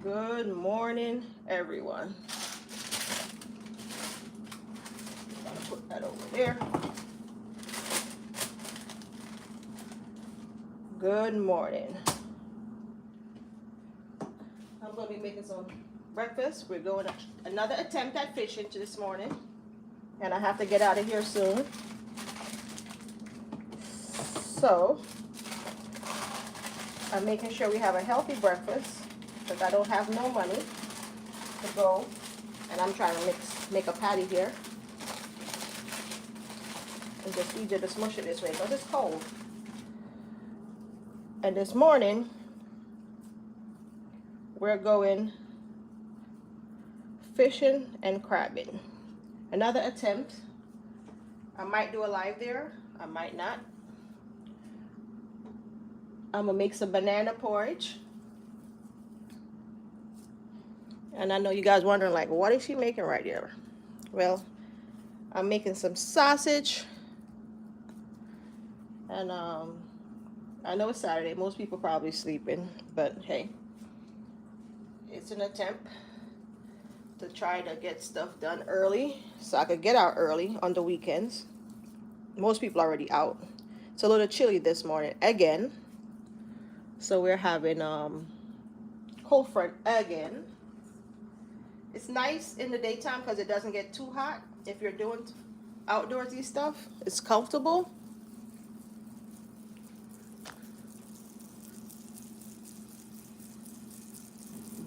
Good morning, everyone. Gotta put that over there. Good morning. I'm going to be making some breakfast. We're going another attempt at fishing this morning, and I have to get out of here soon. So I'm making sure we have a healthy breakfast because I don't have no money to go, and I'm trying to make a patty here. And just easier to smush it this way because it's cold. And this morning, we're going fishing and crabbing. Another attempt. I might do a live there. I might not. I'm going to make some banana porridge. And I know you guys wondering, like, what is she making right there? Well, I'm making some sausage. And I know it's Saturday. Most people probably sleeping. But, hey, it's an attempt to try to get stuff done early so I could get out early on the weekends. Most people are already out. It's a little chilly this morning again. So we're having cold front again. It's nice in the daytime because it doesn't get too hot. If you're doing outdoorsy stuff, it's comfortable.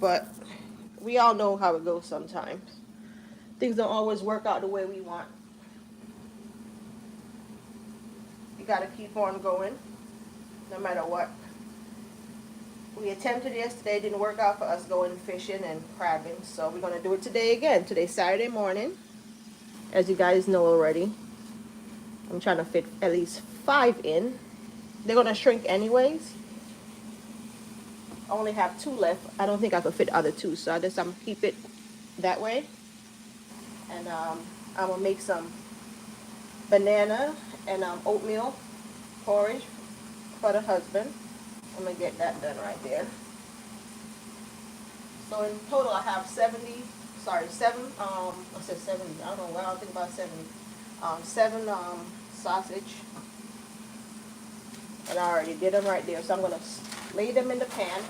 But we all know how it goes sometimes. Things don't always work out the way we want. You gotta keep on going, no matter what. We attempted yesterday, didn't work out for us going fishing and crabbing, so we're gonna do it today again. Today's Saturday morning, as you guys know already. I'm trying to fit at least 5 in. They're gonna shrink anyways. I only have 2 left. I don't think I could fit the other 2, so I'm gonna keep it that way. And I'm gonna make some banana and oatmeal porridge for the husband. I'm gonna get that done right there. So in total I have 7, I said 70, I don't know why I think about 70. 7 sausage. And I already did them right there. So I'm gonna lay them in the pan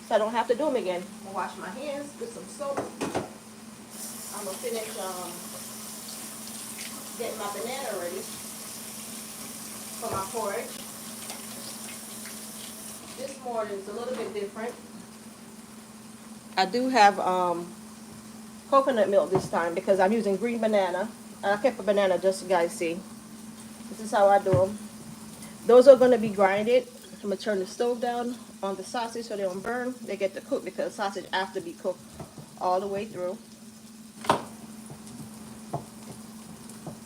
so I don't have to do them again. I'm gonna wash my hands with some soap. I'm gonna finish getting my banana ready for my porridge. This morning is a little bit different. I do have coconut milk this time because I'm using green banana. And I kept a banana just so you guys see. This is how I do them. Those are going to be grinded. I'm going to turn the stove down on the sausage so they don't burn. They get to cook because sausage have to be cooked all the way through.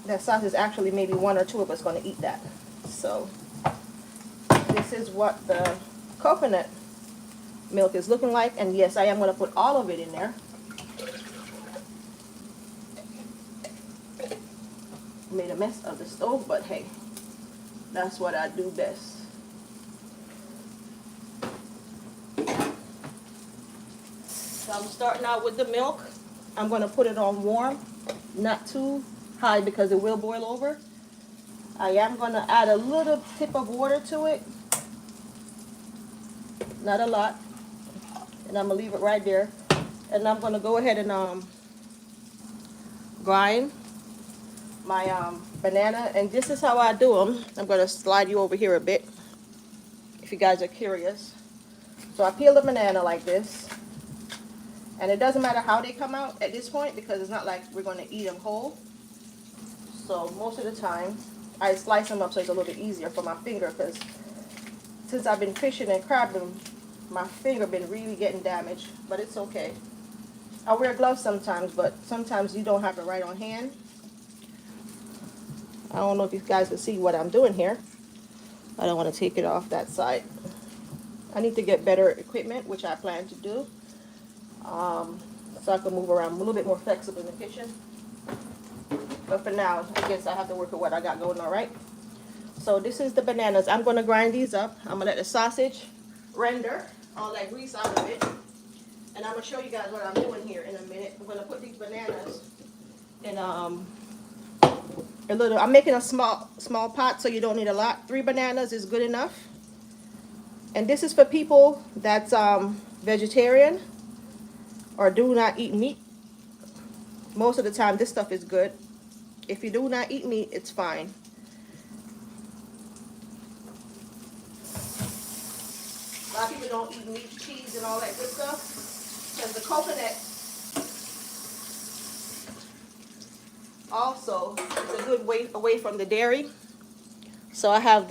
That sausage actually maybe 1 or 2 of us going to eat that. So this is what the coconut milk is looking like, and yes, I am going to put all of it in there. Made a mess of the stove, but hey, that's what I do best. So I'm starting out with the milk. I'm going to put it on warm, not too high because it will boil over. I am going to add a little tip of water to it, not a lot, and I'm going to leave it right there. And I'm going to go ahead and grind my banana, and this is how I do them. I'm going to slide you over here a bit if you guys are curious. So I peel the banana like this, and it doesn't matter how they come out at this point because it's not like we're going to eat them whole. So most of the time I slice them up so it's a little bit easier for my finger, because since I've been fishing and crabbing, my finger been really getting damaged, but it's okay. I wear gloves sometimes, but sometimes you don't have it right on hand. I don't know if you guys can see what I'm doing here. I don't want to take it off that side. I need to get better equipment, which I plan to do, so I can move around a little bit more flexible in the kitchen. But for now, I guess I have to work with what I got going on, right? So this is the bananas. I'm going to grind these up. I'm going to let the sausage render all that grease out of it. And I'm going to show you guys what I'm doing here in a minute. I'm going to put these bananas in a little, I'm making a small pot, so you don't need a lot. 3 bananas is good enough. And this is for people that's vegetarian or do not eat meat. Most of the time this stuff is good. If you do not eat meat, it's fine. A lot of people don't eat meat, cheese, and all that good stuff because the coconut also is a good way away from the dairy. So I have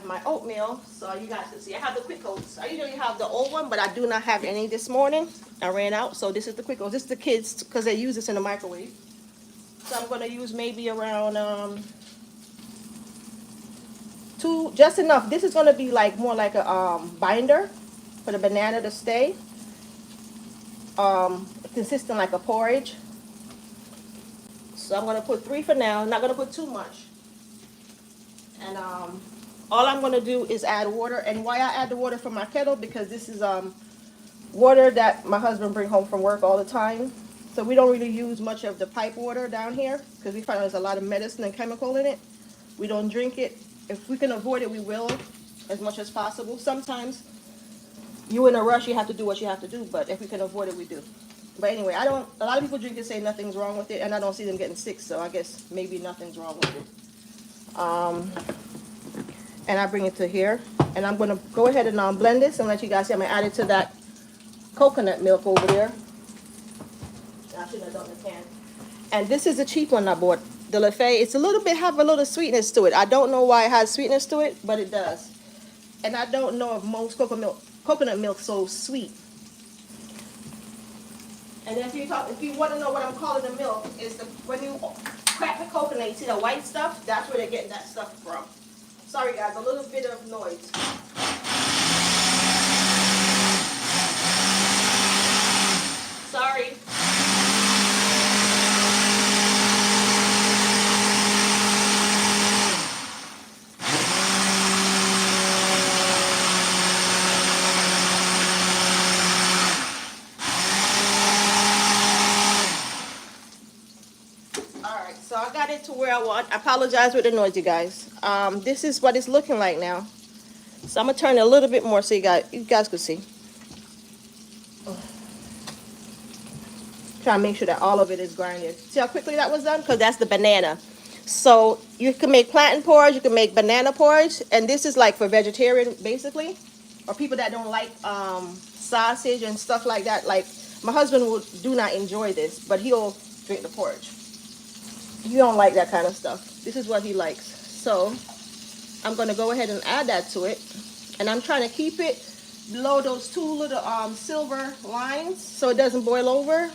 my oatmeal, so you guys can see. I have the quick oats. I usually have the old one, but I do not have any this morning. I ran out, so this is the quick oats. This is the kids because they use this in the microwave. So I'm going to use maybe around 2, just enough. This is going to be like more like a binder for the banana to stay. Consistent like a porridge. So I'm going to put 3 for now. I'm not going to put too much. And all I'm going to do is add water. And why I add the water from my kettle, because this is water that my husband brings home from work all the time. So we don't really use much of the pipe water down here because we find there's a lot of medicine and chemical in it. We don't drink it. If we can avoid it, we will as much as possible. Sometimes you in a rush, you have to do what you have to do, but if we can avoid it, we do. But anyway, a lot of people drink it, say nothing's wrong with it, and I don't see them getting sick, so I guess maybe nothing's wrong with it. And I bring it to here, and I'm going to go ahead and blend this and let you guys see. I'm going to add it to that coconut milk over there. I shouldn't have done the can. And this is a cheap one I bought, the Lefay. It's a little bit, have a little sweetness to it. I don't know why it has sweetness to it, but it does. And I don't know if most coconut milk so sweet. And if you want to know what I'm calling the milk, is when you crack the coconut, you see the white stuff? That's where they're getting that stuff from. Sorry guys, a little bit of noise. Sorry. So I got it to where I want. I apologize with the noise, you guys. This is what it's looking like now. So I'm gonna turn it a little bit more so you guys can see. Try to make sure that all of it is grinded. See how quickly that was done? Because that's the banana. So you can make plantain porridge, you can make banana porridge, and this is like for vegetarian basically, or people that don't like sausage and stuff like that. Like my husband do not enjoy this, but he'll drink the porridge. You don't like that kind of stuff. This is what he likes. So I'm going to go ahead and add that to it. And I'm trying to keep it below those 2 little silver lines so it doesn't boil over.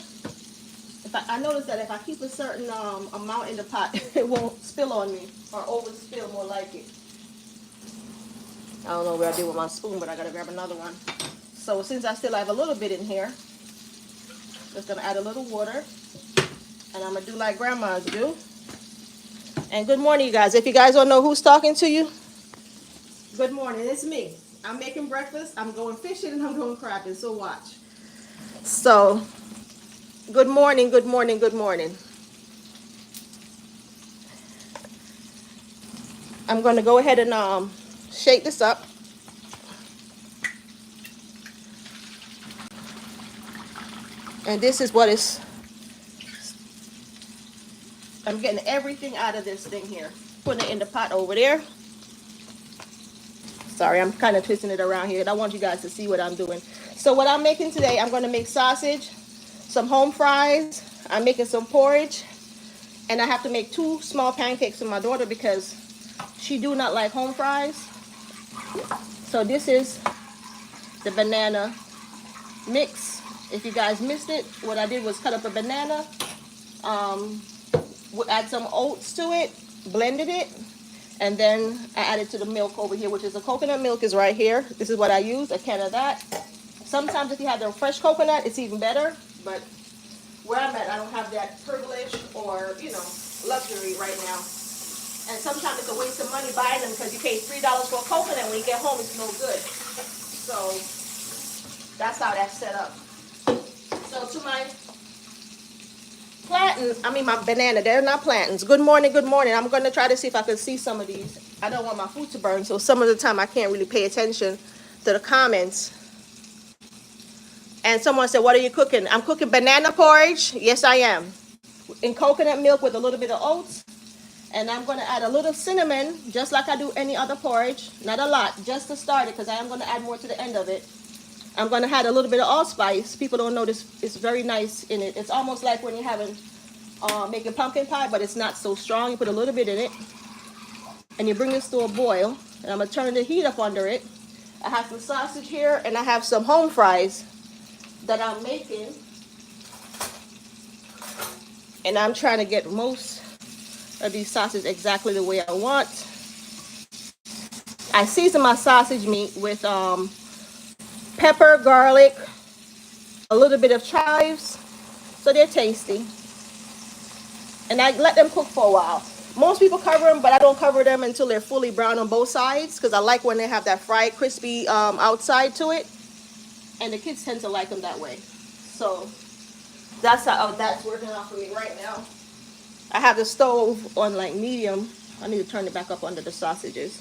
I noticed that if I keep a certain amount in the pot, it won't spill on me or overspill more like it. I don't know what I did with my spoon, but I got to grab another one. So since I still have a little bit in here, just going to add a little water. And I'm going to do like grandmas do. And good morning, you guys. If you guys don't know who's talking to you, good morning. It's me. I'm making breakfast. I'm going fishing and I'm going crabbing. So watch. So, good morning, good morning, good morning. I'm going to go ahead and shake this up. And this is what it's... I'm getting everything out of this thing here. Putting it in the pot over there. Sorry, I'm kind of twisting it around here. I want you guys to see what I'm doing. So what I'm making today, I'm going to make sausage, some home fries. I'm making some porridge. And I have to make 2 small pancakes for my daughter because she do not like home fries. So this is the banana mix. If you guys missed it, what I did was cut up a banana. Add some oats to it, blended it, and then I added to the milk over here, which is the coconut milk is right here. This is what I use, a can of that. Sometimes if you have the fresh coconut, it's even better, but where I'm at, I don't have that privilege or, luxury right now. And sometimes it's a waste of money buying them because you pay $3 for a coconut. When you get home, it's no good. So That's how that's set up. So to my plantains, I mean my banana, they're not plantains. Good morning, good morning. I'm going to try to see if I can see some of these. I don't want my food to burn, so some of the time I can't really pay attention to the comments. And someone said, what are you cooking? I'm cooking banana porridge. Yes, I am. In coconut milk with a little bit of oats. And I'm going to add a little cinnamon, just like I do any other porridge. Not a lot, just to start it, because I am going to add more to the end of it. I'm going to add a little bit of allspice. People don't know this. It's very nice in it. It's almost like when you're having making pumpkin pie, but it's not so strong. You put a little bit in it, and you bring this to a boil. And I'm going to turn the heat up under it. I have some sausage here, and I have some home fries that I'm making. And I'm trying to get most of these sausages exactly the way I want. I season my sausage meat with pepper, garlic, a little bit of chives, so they're tasty. And I let them cook for a while. Most people cover them, but I don't cover them until they're fully brown on both sides, because I like when they have that fried, crispy outside to it. And the kids tend to like them that way. So that's how that's working out for me right now. I have the stove on like medium. I need to turn it back up under the sausages.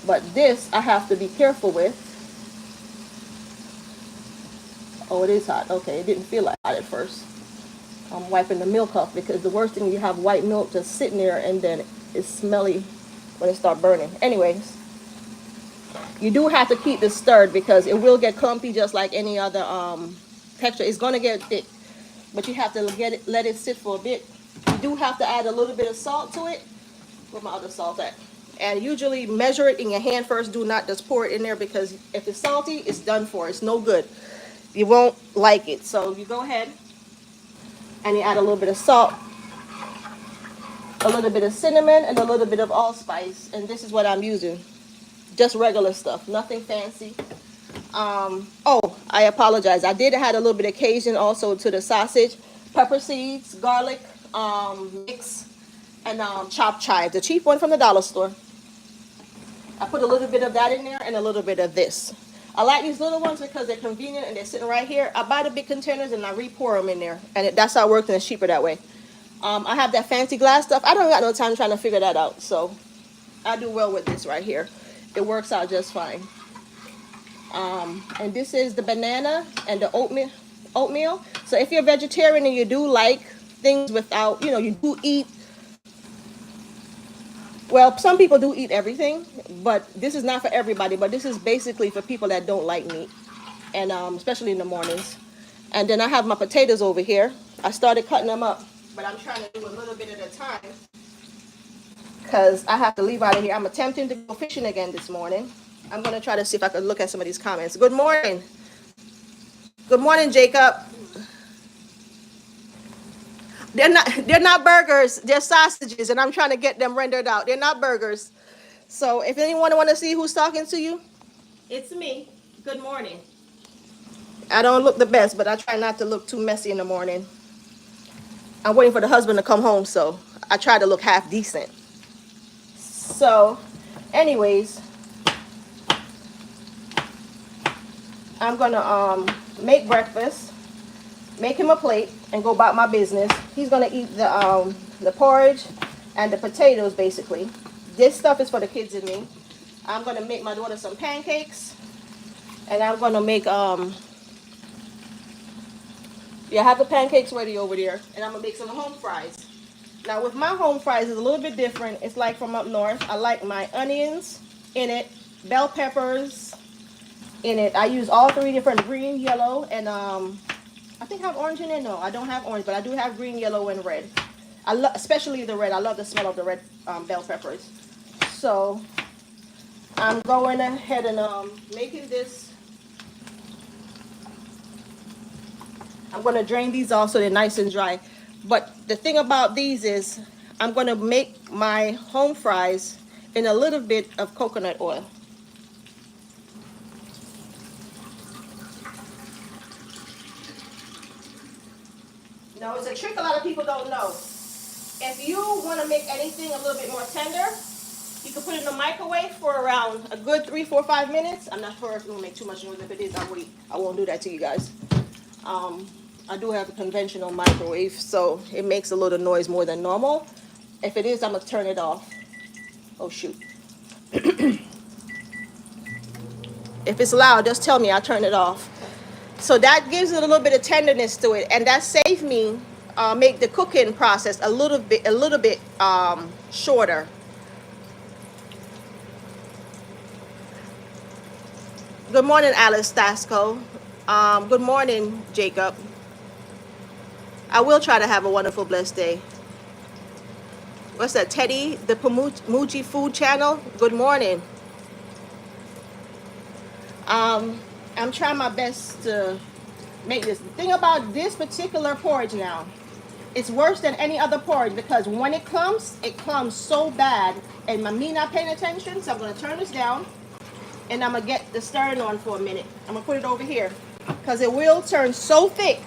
But this I have to be careful with. Oh, it is hot. Okay, it didn't feel like hot at first. I'm wiping the milk off, because the worst thing, you have white milk just sitting there and then it's smelly when it starts burning. Anyways, you do have to keep this stirred, because it will get clumpy just like any other texture. It's going to get thick, but you have to let it sit for a bit. You do have to add a little bit of salt to it. Where's my other salt at? And usually measure it in your hand first. Do not just pour it in there, because if it's salty, it's done for. It's no good. You won't like it. So you go ahead and you add a little bit of salt, a little bit of cinnamon, and a little bit of allspice. And this is what I'm using. Just regular stuff. Nothing fancy. Oh, I apologize. I did add a little bit of Cajun also to the sausage. Pepper seeds, garlic mix, and chopped chives. The cheap one from the dollar store. I put a little bit of that in there and a little bit of this. I like these little ones because they're convenient and they're sitting right here. I buy the big containers and I re-pour them in there. And that's how it works, and it's cheaper that way. I have that fancy glass stuff. I don't got no time trying to figure that out. So I do well with this right here. It works out just fine. And this is the banana and the oatmeal. So if you're a vegetarian and you do like things without, you do eat, well, some people do eat everything, but this is not for everybody. But this is basically for people that don't like meat, and especially in the mornings. And then I have my potatoes over here. I started cutting them up, but I'm trying to do a little bit at a time, because I have to leave out of here. I'm attempting to go fishing again this morning. I'm going to try to see if I can look at some of these comments. Good morning. Good morning, Jacob. They're not burgers. They're sausages, and I'm trying to get them rendered out. They're not burgers. So if anyone want to see who's talking to you, it's me. Good morning. I don't look the best, but I try not to look too messy in the morning. I'm waiting for the husband to come home, so I try to look half decent. So, anyways, I'm gonna make breakfast, make him a plate, and go about my business. He's gonna eat the porridge and the potatoes, basically. This stuff is for the kids and me. I'm gonna make my daughter some pancakes, and I'm gonna make I have the pancakes ready over there, and I'm gonna make some home fries. Now with my home fries, it's a little bit different. It's like from up north. I like my onions in it, bell peppers in it. I use all three different: green, yellow, and I think I have orange in it. No, I don't have orange, but I do have green, yellow, and red. I love, especially the red. I love the smell of the red bell peppers. So I'm going ahead and making this. I'm going to drain these off so they're nice and dry. But the thing about these is I'm going to make my home fries in a little bit of coconut oil. Now, it's a trick a lot of people don't know. If you want to make anything a little bit more tender, you You can put it in the microwave for around a good 3, 4, 5 minutes. I'm not sure if it will make too much noise. If it is, I'll wait. I won't do that to you guys. I do have a conventional microwave, so it makes a little noise more than normal. If it is, I'm gonna turn it off. Oh shoot. If it's loud, just tell me, I'll turn it off. So that gives it a little bit of tenderness to it, and that saves me make the cooking process a little bit shorter. Good morning, Alice Stasco. Good morning, Jacob. I will try to have a wonderful, blessed day. What's that, Teddy? The Pamuji Food Channel? Good morning. I'm trying my best to make this. The thing about this particular porridge now, it's worse than any other porridge because when it clumps so bad. And me not paying attention, so I'm going to turn this down. And I'm going to get the stirring on for a minute. I'm going to put it over here. Because it will turn so thick.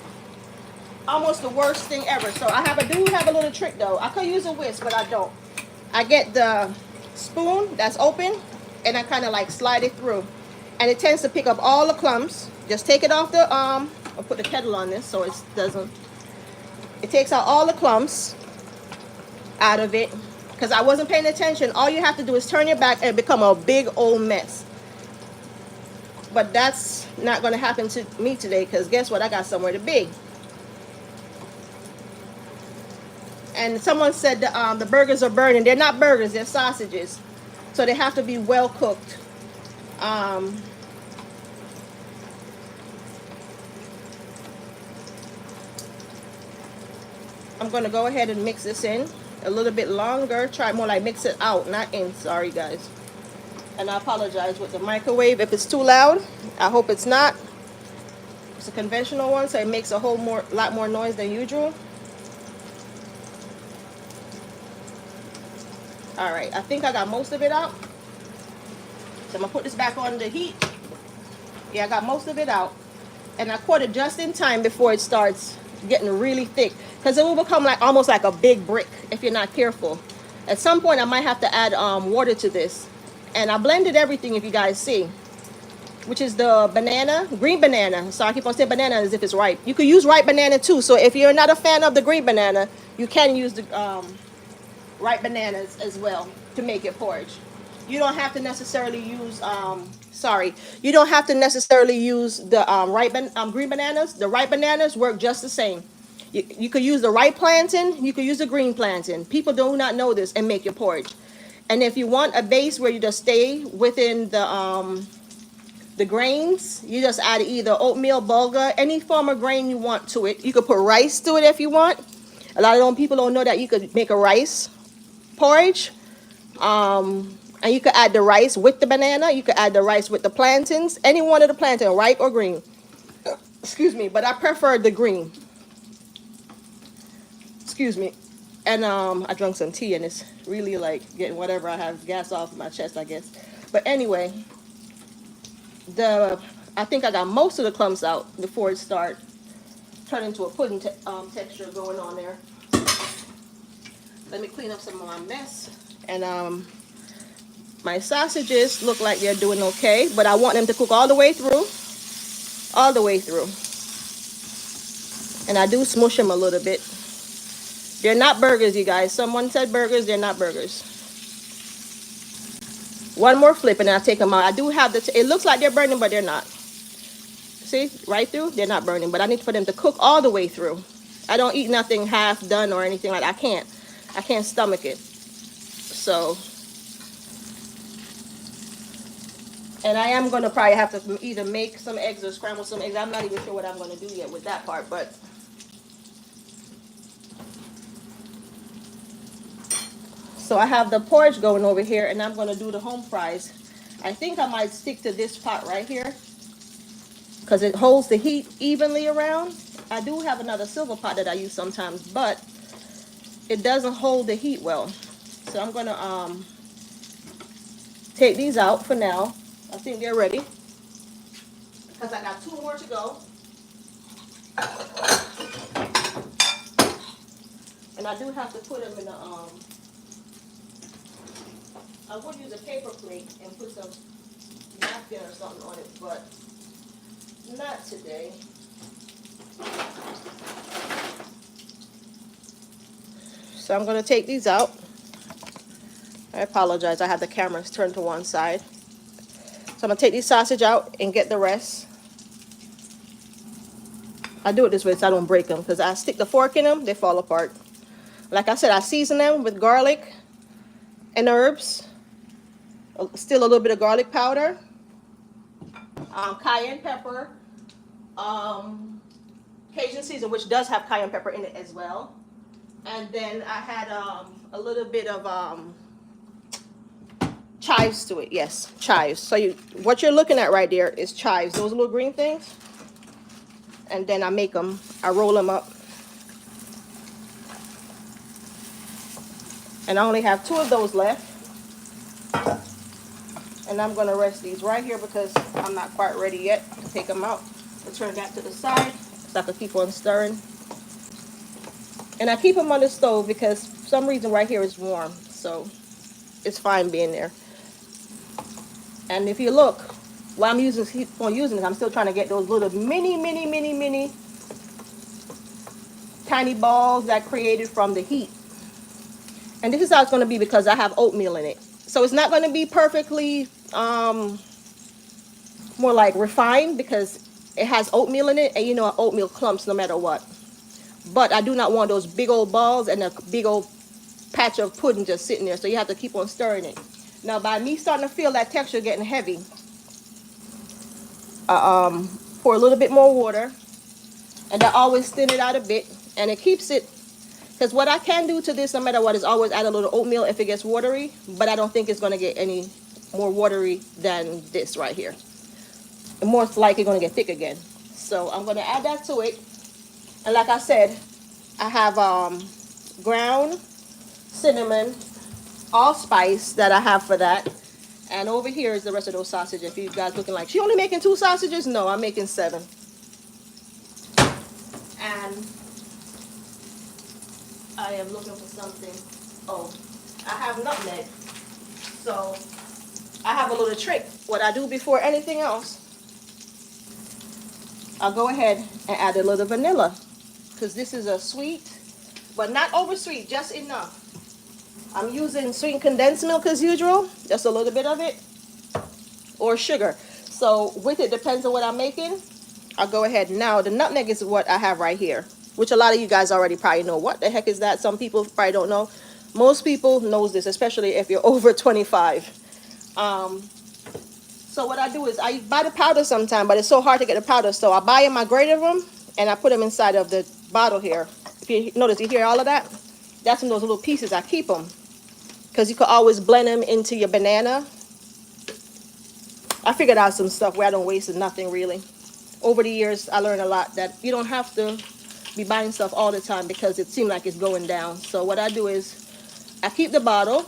Almost the worst thing ever. So I do have a little trick though. I could use a whisk, but I don't. I get the spoon that's open. And I kind of like slide it through. And it tends to pick up all the clumps. Just take it off the, I'll put the kettle on this so it doesn't. It takes out all the clumps out of it. Because I wasn't paying attention. All you have to do is turn your back and become a big old mess. But that's not going to happen to me today because guess what? I got somewhere to be. And someone said the burgers are burning. They're not burgers. They're sausages. So they have to be well cooked. I'm going to go ahead and mix this in a little bit longer. Try more like mix it out, not in. Sorry, guys. And I apologize with the microwave if it's too loud. I hope it's not. It's a conventional one, so it makes a lot more noise than usual. All right, I think I got most of it out. So I'm gonna put this back on the heat. Yeah, I got most of it out. And I caught it just in time before it starts getting really thick. Because it will become like almost like a big brick if you're not careful. At some point I might have to add water to this. And I blended everything if you guys see. Which is the banana, green banana. So I keep on saying banana as if it's ripe. You could use ripe banana too. So if you're not a fan of the green banana, you can use the ripe bananas as well to make it porridge. You don't have to necessarily use you don't have to necessarily use the green bananas. The ripe bananas work just the same. You could use the ripe plantain, you could use the green plantain. People do not know this and make your porridge. And if you want a base where you just stay within the grains, you just add either oatmeal, bulgur, any form of grain you want to it. You could put rice to it if you want. A lot of people don't know that you could make a rice porridge. And you could add the rice with the banana. You could add the rice with the plantains. Any one of the plantain, ripe or green. Excuse me, but I prefer the green. Excuse me. And I drank some tea and it's really like getting whatever I have gas off my chest, I guess. But anyway, I think I got most of the clumps out before it start turning into a pudding texture going on there. Let me clean up some of my mess. And my sausages look like they're doing okay, but I want them to cook all the way through. All the way through. And I do smush them a little bit. They're not burgers, you guys. Someone said burgers, they're not burgers. One more flip and I'll take them out. I do have it looks like they're burning, but they're not. See, right through, they're not burning, but I need for them to cook all the way through. I don't eat nothing half done or anything like that. I can't stomach it. So, and I am going to probably have to either make some eggs or scramble some eggs. I'm not even sure what I'm going to do yet with that part, but so I have the porridge going over here and I'm going to do the home fries. I think I might stick to this pot right here because it holds the heat evenly around. I do have another silver pot that I use sometimes, but it doesn't hold the heat well. So I'm going to take these out for now. I think they're ready because I got 2 more to go. And I do have to put them in the I would use a paper plate and put some napkin or something on it, but not today. So I'm going to take these out. I apologize, I had the cameras turned to one side. So I'm going to take these sausage out and get the rest. I do it this way so I don't break them, because I stick the fork in them, they fall apart. Like I said, I season them with garlic and herbs. Still a little bit of garlic powder. Cayenne pepper. Cajun season, which does have cayenne pepper in it as well. And then I had a little bit of chives to it. Yes, chives. So what you're looking at right there is chives. Those little green things. And then I roll them up. And I only have 2 of those left. And I'm going to rest these right here because I'm not quite ready yet to take them out. I'll turn that to the side so I can keep on stirring. And I keep them on the stove because for some reason right here is warm. So it's fine being there. And if you look, while I'm using it, I'm still trying to get those little mini tiny balls that created from the heat. And this is how it's going to be because I have oatmeal in it. So it's not going to be perfectly more like refined because it has oatmeal in it, and you know oatmeal clumps no matter what. But I do not want those big old balls and a big old patch of pudding just sitting there, so you have to keep on stirring it. Now by me starting to feel that texture getting heavy, pour a little bit more water, and I always thin it out a bit, and it keeps it, because what I can do to this no matter what is always add a little oatmeal if it gets watery, but I don't think it's going to get any more watery than this right here. And more likely going to get thick again. So I'm going to add that to it. And like I said, I have ground cinnamon, allspice that I have for that. And over here is the rest of those sausages. If you guys looking like, she only making 2 sausages? No, I'm making 7. And I am looking for something. Oh, I have nutmeg. So I have a little trick. What I do before anything else, I'll go ahead and add a little vanilla. Because this is a sweet, but not over sweet, just enough. I'm using sweetened condensed milk as usual, just a little bit of it, or sugar. So with it, depends on what I'm making. I'll go ahead. Now the nutmeg is what I have right here, which a lot of you guys already probably know. What the heck is that? Some people probably don't know. Most people knows this, especially if you're over 25. So what I do is I buy the powder sometime, but it's so hard to get the powder. So I buy them, I grate them, and I put them inside of the bottle here. If you notice, you hear all of that? That's in those little pieces. I keep them because you could always blend them into your banana. I figured out some stuff where I don't waste nothing really. Over the years, I learned a lot that you don't have to be buying stuff all the time because it seems like it's going down. So what I do is I keep the bottle,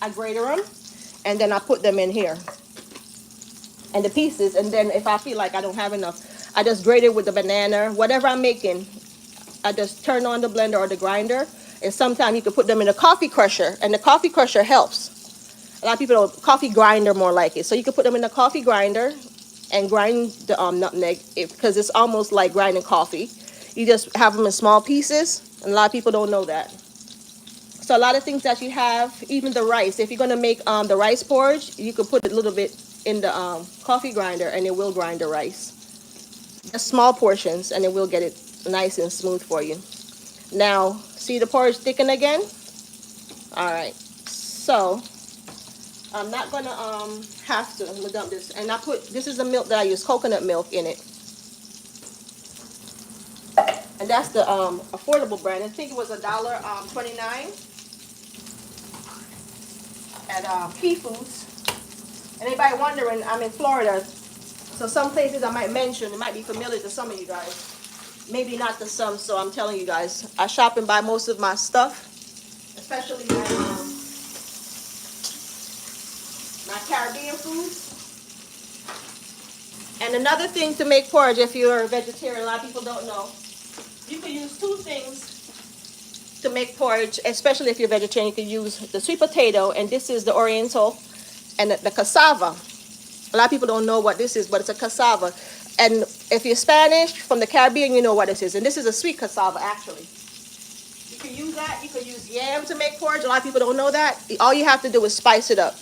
I grate them, and then I put them in here. And the pieces, and then if I feel like I don't have enough, I just grate it with the banana. Whatever I'm making, I just turn on the blender or the grinder. And sometimes you can put them in a coffee crusher, and the coffee crusher helps. A lot of people don't, coffee grinder more like it. So you can put them in a coffee grinder and grind the nutmeg because it's almost like grinding coffee. You just have them in small pieces, and a lot of people don't know that. So a lot of things that you have, even the rice. If you're gonna make the rice porridge, you could put a little bit in the coffee grinder, and it will grind the rice. Just small portions, and it will get it nice and smooth for you. Now, see the porridge thicken again? All right. So I'm not gonna have to. I'm gonna dump this, and this is the milk that I use, coconut milk in it, and that's the affordable brand. I think it was $1.29 at Key Foods. And anybody wondering, I'm in Florida, so some places I might mention, it might be familiar to some of you guys. Maybe not to some, so I'm telling you guys. I shop and buy most of my stuff, especially my Caribbean foods. And another thing to make porridge, if you're a vegetarian, a lot of people don't know, you can use 2 things to make porridge, especially if you're vegetarian. You can use the sweet potato, and this is the oriental, and the cassava. A lot of people don't know what this is, but it's a cassava. And if you're Spanish from the Caribbean, you know what this is. And this is a sweet cassava, actually. You can use that. You can use yam to make porridge. A lot of people don't know that. All you have to do is spice it up.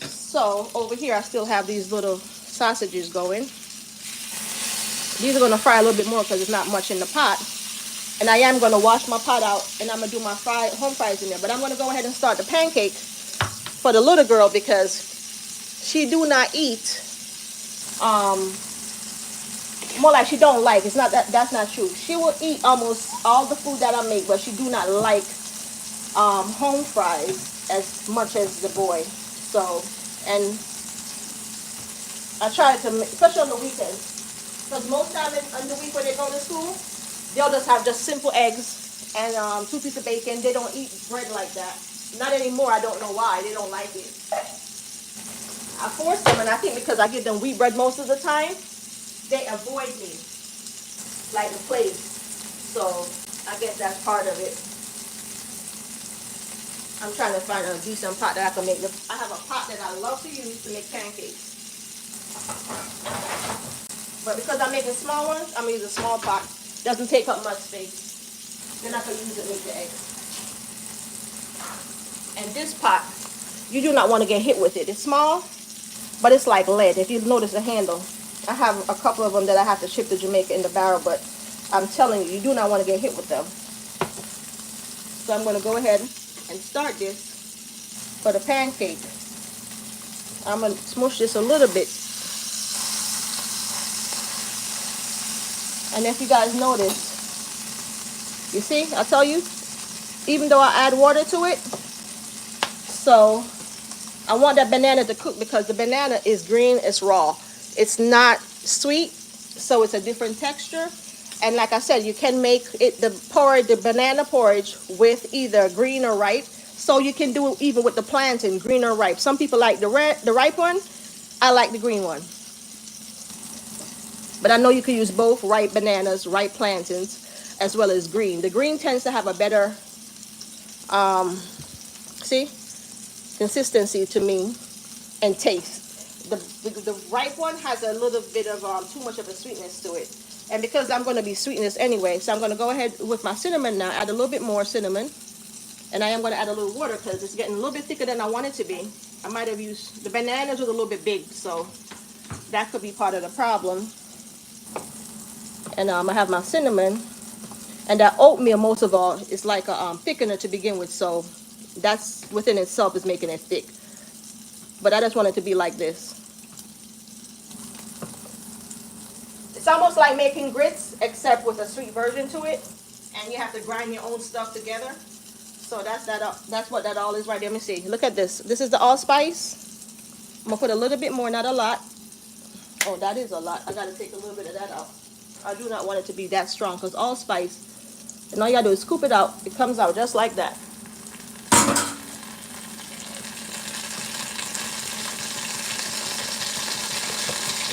So over here, I still have these little sausages going. These are going to fry a little bit more because there's not much in the pot. And I am going to wash my pot out, and I'm going to do my home fries in there. But I'm going to go ahead and start the pancake for the little girl because she do not eat, more like she don't like. It's not that's not true. She will eat almost all the food that I make, but she do not like home fries as much as the boy. So, and I try to, especially on the weekends, because most time on the week when they go to school, they'll just have just simple eggs and 2 pieces of bacon. They don't eat bread like that. Not anymore. I don't know why. They don't like it. I force them, and I think because I give them wheat bread most of the time, they avoid me like the place. So I guess that's part of it. I'm trying to find a decent pot that I can make. I have a pot that I love to use to make pancakes. But because I'm making small ones, I'm using a small pot. Doesn't take up much space. Then I can use it to make the eggs. And this pot, you do not want to get hit with it. It's small, but it's like lead. If you notice the handle, I have a couple of them that I have to ship to Jamaica in the barrel, but I'm telling you, you do not want to get hit with them. So I'm going to go ahead and start this for the pancake. I'm going to smush this a little bit. And if you guys notice, you see, I tell you, even though I add water to it, so I want that banana to cook because the banana is green, it's raw. It's not sweet, so it's a different texture. And like I said, you can make it the banana porridge with either green or ripe. So you can do it even with the plantain, green or ripe. Some people like the ripe one. I like the green one. But I know you can use both ripe bananas, ripe plantains, as well as green. The green tends to have a better, consistency to me and taste. The ripe one has a little bit of too much of a sweetness to it. And because I'm going to be sweetening this anyway, so I'm going to go ahead with my cinnamon now, add a little bit more cinnamon. And I am going to add a little water because it's getting a little bit thicker than I want it to be. I might have used, the bananas was a little bit big, so that could be part of the problem. And I have my cinnamon. And that oatmeal, most of all, is like a thickener to begin with, so that's within itself is making it thick. But I just want it to be like this. It's almost like making grits, except with a sweet version to it. And you have to grind your own stuff together. So that's what that all is right there. Let me see. Look at this. This is the allspice. I'm going to put a little bit more, not a lot. Oh, that is a lot. I got to take a little bit of that out. I do not want it to be that strong because allspice, and all you got to do is scoop it out. It comes out just like that.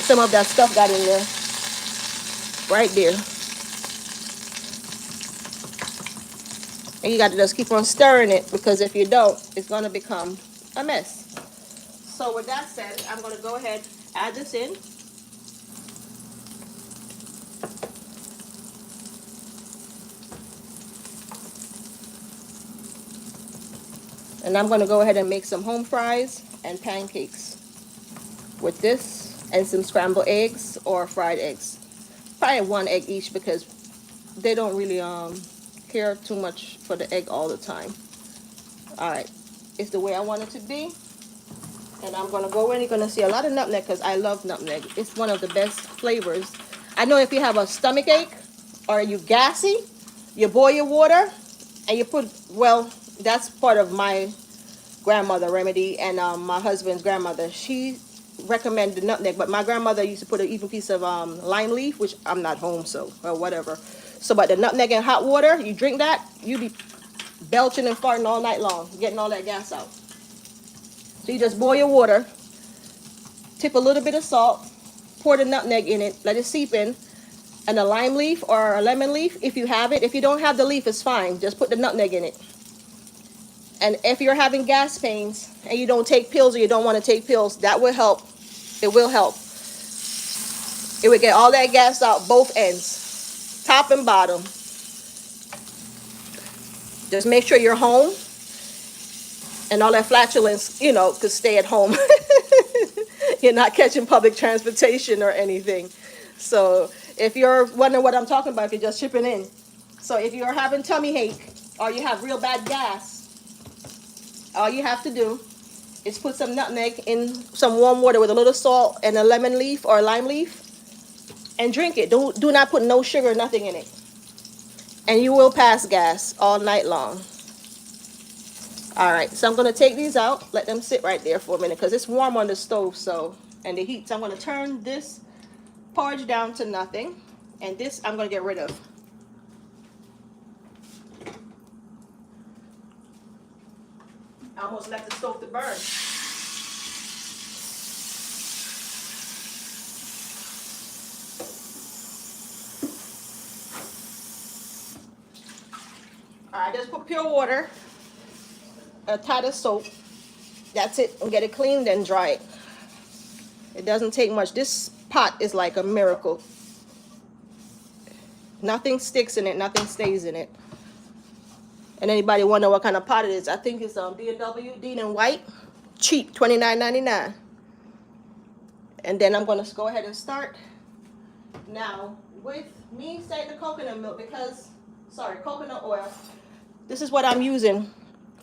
Some of that stuff got in there. Right there. And you got to just keep on stirring it because if you don't, it's going to become a mess. So with that said, I'm going to go ahead, add this in. And I'm going to go ahead and make some home fries and pancakes with this and some scrambled eggs or fried eggs. Probably 1 egg each because they don't really care too much for the egg all the time. Alright, it's the way I want it to be. And I'm going to go in, you're going to see a lot of nutmeg because I love nutmeg. It's one of the best flavors. I know if you have a stomach ache or you gassy, you boil your water and you put, well, that's part of my grandmother remedy and my husband's grandmother. She recommended nutmeg, but my grandmother used to put an even piece of lime leaf, which I'm not home, so, or whatever. So, but the nutmeg and hot water, you drink that, you be belching and farting all night long, getting all that gas out. So you just boil your water, tip a little bit of salt, pour the nutmeg in it, let it seep in, and a lime leaf or a lemon leaf if you have it. If you don't have the leaf, it's fine. Just put the nutmeg in it. And if you're having gas pains and you don't take pills or you don't want to take pills, that will help. It will help. It will get all that gas out both ends, top and bottom. Just make sure you're home and all that flatulence, you know, could stay at home. You're not catching public transportation or anything. So if you're wondering what I'm talking about, if you're just chipping in. So if you're having tummy ache or you have real bad gas, all you have to do is put some nutmeg in some warm water with a little salt and a lemon leaf or a lime leaf and drink it. Do not put no sugar, nothing in it. And you will pass gas all night long. All right, so I'm going to take these out, let them sit right there for a minute because it's warm on the stove, so, and the heat. So I'm going to turn this porridge down to nothing, and this I'm going to get rid of. I almost left the stove to burn. All right, just put pure water, a tad of soap. That's it. And get it cleaned and dry it. It doesn't take much. This pot is like a miracle. Nothing sticks in it. Nothing stays in it. And anybody wonder what kind of pot it is? I think it's D&W, Dean and White. Cheap, $29.99. And then I'm going to go ahead and start. Now, with me saying the coconut milk because, sorry, coconut oil. This is what I'm using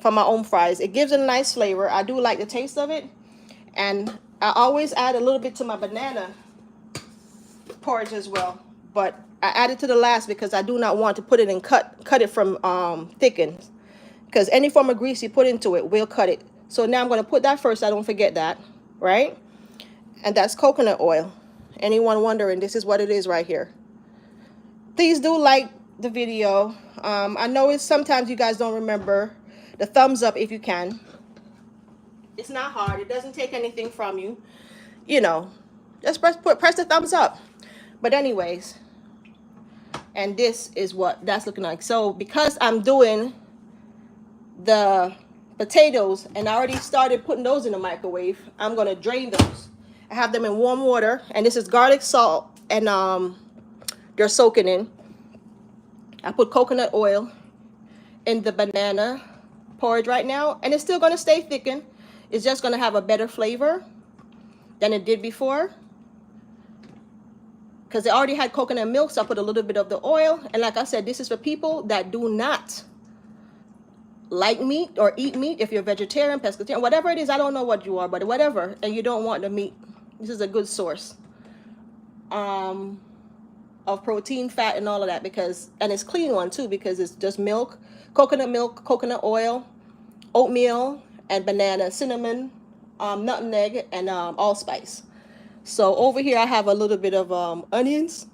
for my own fries. It gives a nice flavor. I do like the taste of it. And I always add a little bit to my banana porridge as well. But I add it to the last because I do not want to put it and cut it from thicken. Because any form of grease you put into it will cut it. So now I'm going to put that first. I don't forget that. Right? And that's coconut oil. Anyone wondering, this is what it is right here. Please do like the video. I know it's sometimes you guys don't remember. The thumbs up if you can. It's not hard. It doesn't take anything from you. You know, just press the thumbs up. But anyways, and this is what that's looking like. So because I'm doing the potatoes and I already started putting those in the microwave, I'm going to drain those. I have them in warm water, and this is garlic, salt, and they're soaking in. I put coconut oil in the banana porridge right now, and it's still going to stay thickened. It's just going to have a better flavor than it did before because it already had coconut milk, so I put a little bit of the oil. And like I said, this is for people that do not like meat or eat meat. If you're vegetarian, pescatarian, whatever it is, I don't know what you are, but whatever, and you don't want the meat, this is a good source of protein, fat, and all of that, because, and it's clean one too, because it's just milk, coconut oil, oatmeal, and banana, cinnamon, nutmeg, and allspice. So over here I have a little bit of onions,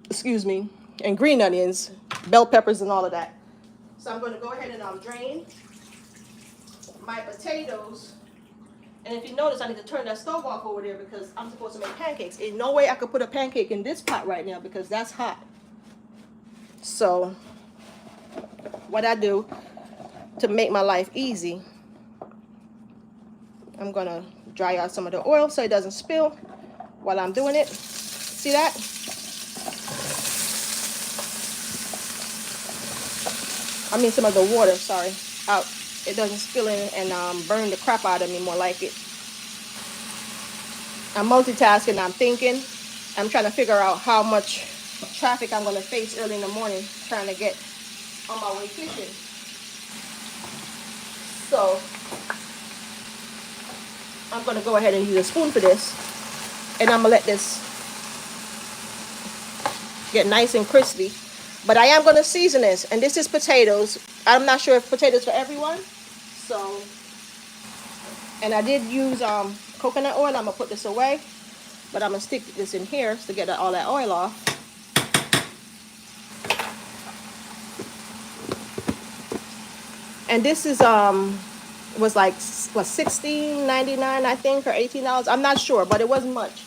excuse me, and green onions, bell peppers, and all of that. So I'm going to go ahead and drain my potatoes. And if you notice, I need to turn that stove off over there because I'm supposed to make pancakes. In no way I could put a pancake in this pot right now because that's hot. So what I do to make my life easy, I'm going to dry out some of the oil so it doesn't spill while I'm doing it. See that? I mean some of the water, sorry, out. It doesn't spill in and burn the crap out of me, more like it. I'm multitasking, I'm thinking. I'm trying to figure out how much traffic I'm going to face early in the morning trying to get on my way fishing. So I'm going to go ahead and use a spoon for this. And I'm going to let this get nice and crispy. But I am going to season this. And this is potatoes. I'm not sure if potatoes for everyone. So, and I did use coconut oil. I'm going to put this away. But I'm going to stick this in here to get all that oil off. And this is was like what, $16.99 I think, or $18. I'm not sure, but it wasn't much.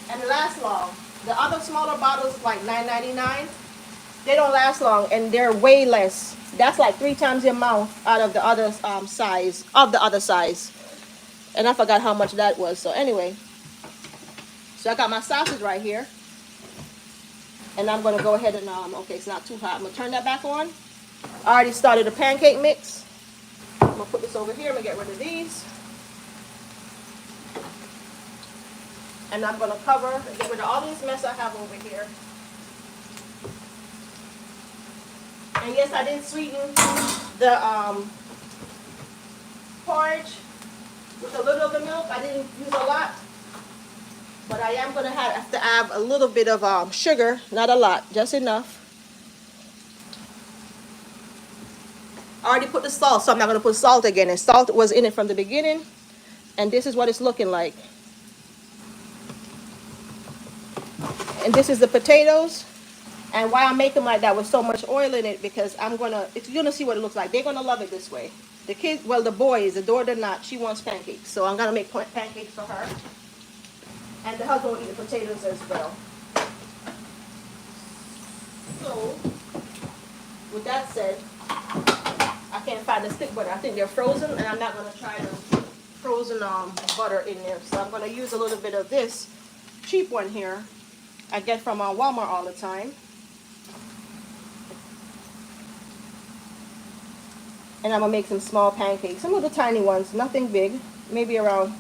And it lasts long. The other smaller bottles, like $9.99, they don't last long, and they're way less. That's like 3 times the amount out of the other size, and I forgot how much that was. So anyway, so I got my sausage right here, and I'm gonna go ahead and okay, it's not too hot. I'm gonna turn that back on. I already started a pancake mix. I'm gonna put this over here. I'm gonna get rid of these, and I'm gonna cover and get rid of all this mess I have over here. And yes, I did sweeten the porridge with a little of the milk. I didn't use a lot, but I am gonna have to add a little bit of sugar, not a lot, just enough. I already put the salt, so I'm not gonna put salt again. And salt was in it from the beginning, and this is what it's looking like. And this is the potatoes. And why I make them like that with so much oil in it, because you're gonna see what it looks like. They're gonna love it this way. The kids, well, the boys, the daughter not, she wants pancakes, so I'm gonna make pancakes for her. And the husband will eat the potatoes as well. So, with that said, I can't find the stick butter. I think they're frozen, and I'm not gonna try the frozen butter in there. So I'm gonna use a little bit of this cheap one here I get from Walmart all the time. And I'm gonna make some small pancakes, some little tiny ones, nothing big, maybe around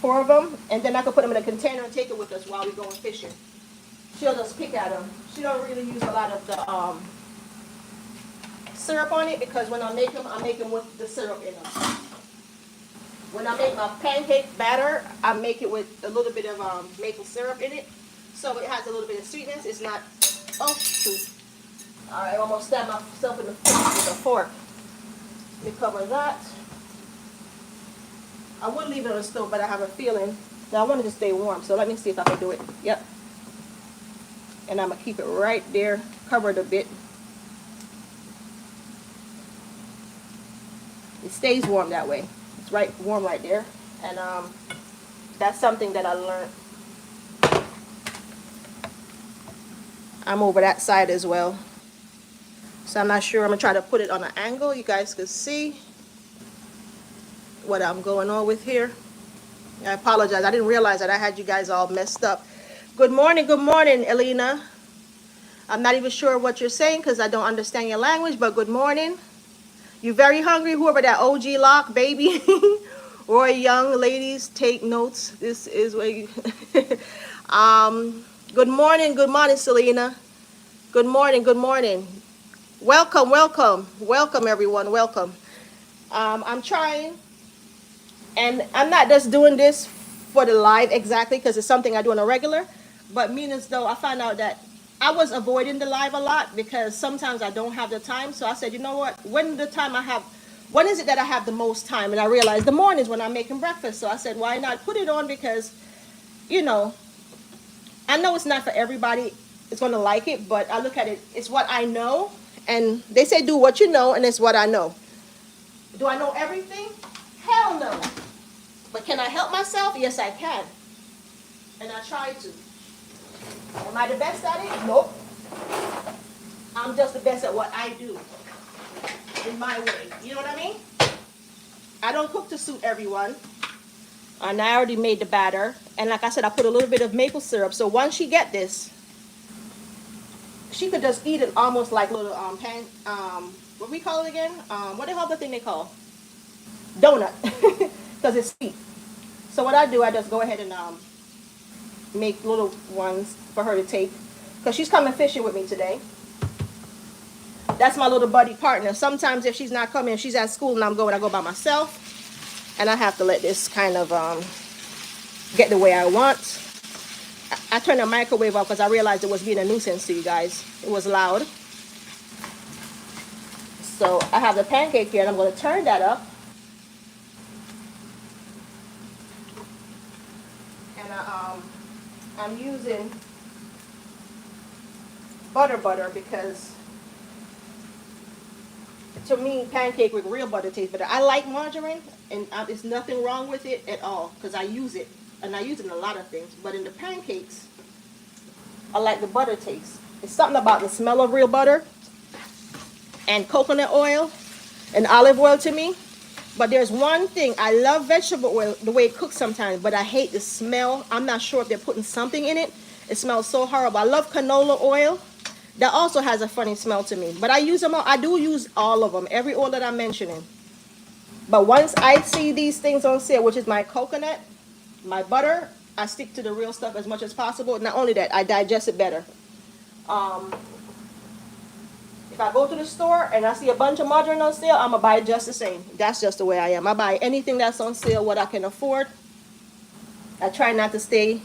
4 of them, and then I can put them in a container and take it with us while we're going fishing. She'll just pick at them. She don't really use a lot of the syrup on it, because when I make them with the syrup in them. When I make my pancake batter, I make it with a little bit of maple syrup in it, so it has a little bit of sweetness. It's not, oh shoot, I almost stabbed myself in the foot with a fork. Let me cover that. I would leave it on the stove, but I have a feeling that I want it to stay warm. So let me see if I can do it. Yep. And I'm going to keep it right there, covered a bit. It stays warm that way. It's warm right there. And that's something that I learned. I'm over that side as well. So I'm not sure. I'm going to try to put it on an angle. You guys can see what I'm going on with here. I apologize. I didn't realize that I had you guys all messed up. Good morning, Elena. I'm not even sure what you're saying because I don't understand your language, but good morning. You very hungry? Whoever that OG lock, baby. Or young ladies, take notes. This is where you... Good morning, Selena. Good morning. Welcome everyone, welcome. I'm trying, and I'm not just doing this for the live exactly because it's something I do on a regular, but meaning as though I found out that I was avoiding the live a lot because sometimes I don't have the time. So I said, you know what, when is it that I have the most time? And I realized the mornings when I'm making breakfast. So I said, why not put it on, because I know it's not for everybody, it's going to like it, but I look at it, it's what I know. And they say do what you know, and it's what I know. Do I know everything? Hell no. But can I help myself? Yes, I can. And I try to. Am I the best at it? Nope. I'm just the best at what I do. In my way. You know what I mean? I don't cook to suit everyone. And I already made the batter. And like I said, I put a little bit of maple syrup. So once she get this, she could just eat it almost like little what we call it again? What the hell the thing they call? Donut. Because it's sweet. So what I do, I just go ahead and make little ones for her to take. Because she's coming fishing with me today. That's my little buddy partner. Sometimes if she's not coming, if she's at school and I go by myself. And I have to let this kind of get the way I want. I turned the microwave off because I realized it was being a nuisance to you guys. It was loud. So I have the pancake here, and I'm going to turn that up. And I'm using butter because to me, pancake with real butter tastes better. I like margarine, and there's nothing wrong with it at all because I use it. And I use it in a lot of things. But in the pancakes, I like the butter taste. It's something about the smell of real butter and coconut oil and olive oil to me. But there's one thing, I love vegetable oil, the way it cooks sometimes, but I hate the smell. I'm not sure if they're putting something in it. It smells so horrible. I love canola oil. That also has a funny smell to me. But I use them all. I do use all of them, every oil that I'm mentioning. But once I see these things on sale, which is my coconut, my butter, I stick to the real stuff as much as possible. Not only that, I digest it better. Um, if I go to the store and I see a bunch of margarine on sale, I'm going to buy it just the same. That's just the way I am. I buy anything that's on sale, what I can afford. I try not to stay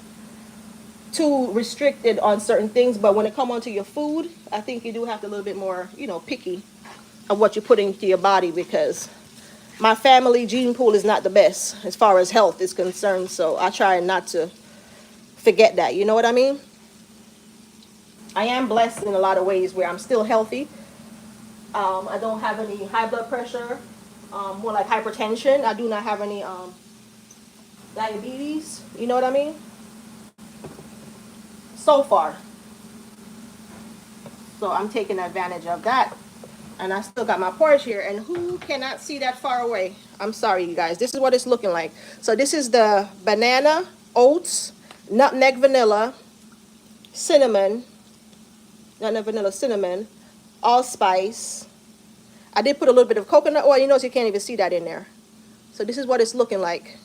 too restricted on certain things, but when it comes onto your food, I think you do have to be a little bit more, picky of what you put into your body, because my family gene pool is not the best as far as health is concerned, so I try not to forget that. You know what I mean? I am blessed in a lot of ways where I'm still healthy. I don't have any high blood pressure, more like hypertension. I do not have any diabetes. You know what I mean? So far. So I'm taking advantage of that. And I still got my porridge here. And who cannot see that far away? I'm sorry, you guys. This is what it's looking like. So this is the banana, oats, nutmeg, vanilla, cinnamon, nutmeg, vanilla, cinnamon, allspice. I did put a little bit of coconut oil. You notice you can't even see that in there. So this is what it's looking like.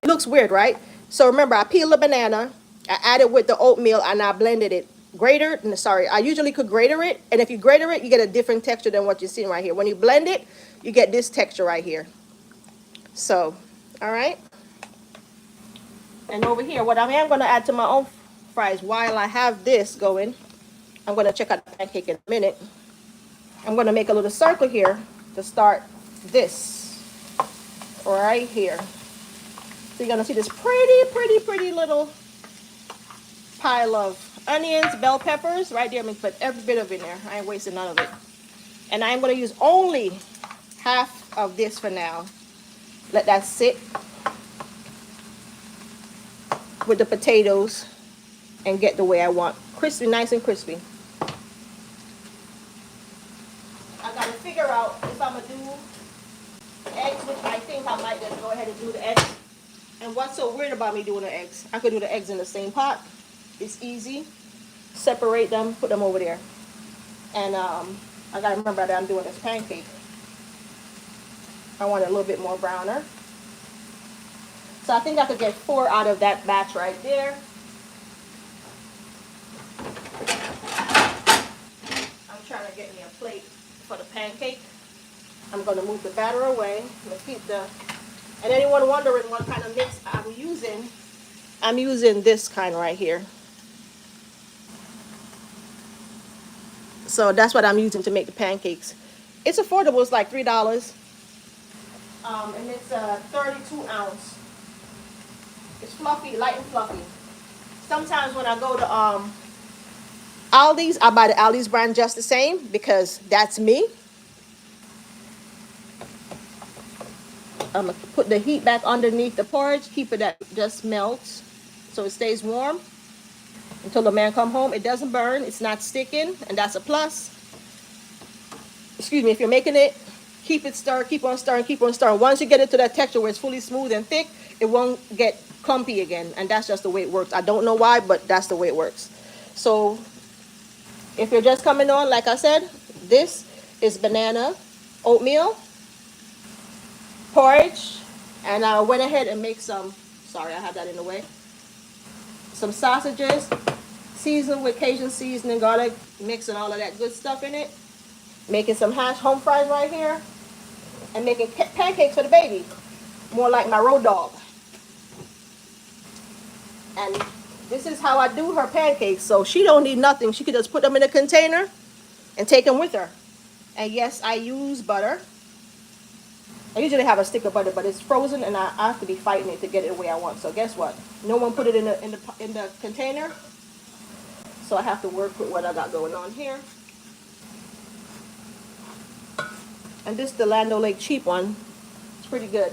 It looks weird, right? So remember, I peeled the banana. I added with the oatmeal and I blended it. I usually could grater it. And if you grater it, you get a different texture than what you're seeing right here. When you blend it, you get this texture right here. So, all right. And over here, what I am going to add to my own fries while I have this going, I'm going to check out the pancake in a minute. I'm going to make a little circle here to start this right here. So you're going to see this pretty little pile of onions, bell peppers right there. I'm going to put every bit of it in there. I ain't wasting none of it. And I'm going to use only half of this for now. Let that sit with the potatoes and get the way I want. Crispy, nice and crispy. I got to figure out if I'm going to do eggs, which I think I might just go ahead and do the eggs. And what's so weird about me doing the eggs? I could do the eggs in the same pot. It's easy. Separate them, put them over there. And I gotta remember that I'm doing this pancake. I want it a little bit more browner. So I think I could get 4 out of that batch right there. I'm trying to get me a plate for the pancake. I'm gonna move the batter away. And anyone wondering what kind of mix I'm using this kind right here. So that's what I'm using to make the pancakes. It's affordable. It's like $3. And it's a 32 ounce. It's fluffy, light and fluffy. Sometimes when I go to Aldi's, I buy the Aldi's brand just the same because that's me. I'm going to put the heat back underneath the porridge, keep it at just melts so it stays warm until the man come home. It doesn't burn, it's not sticking, and that's a plus. Excuse me, if you're making it, keep it stirred, keep on stirring, keep on stirring. Once you get it to that texture where it's fully smooth and thick, it won't get clumpy again, and that's just the way it works. I don't know why, but that's the way it works. So if you're just coming on, like I said, this is banana, oatmeal, porridge, and I went ahead and make some, sorry I have that in the way, some sausages, seasoned with Cajun seasoning, garlic mix and all of that good stuff in it, making some hash home fries right here, and making pancakes for the baby, more like my road dog. And this is how I do her pancakes, so she don't need nothing. She could just put them in a container and take them with her. And yes, I use butter. I usually have a stick of butter, but it's frozen, and I have to be fighting it to get it the way I want. So guess what? No one put it in the container, so I have to work with what I got going on here. And this is the Land O'Lakes cheap one. It's pretty good.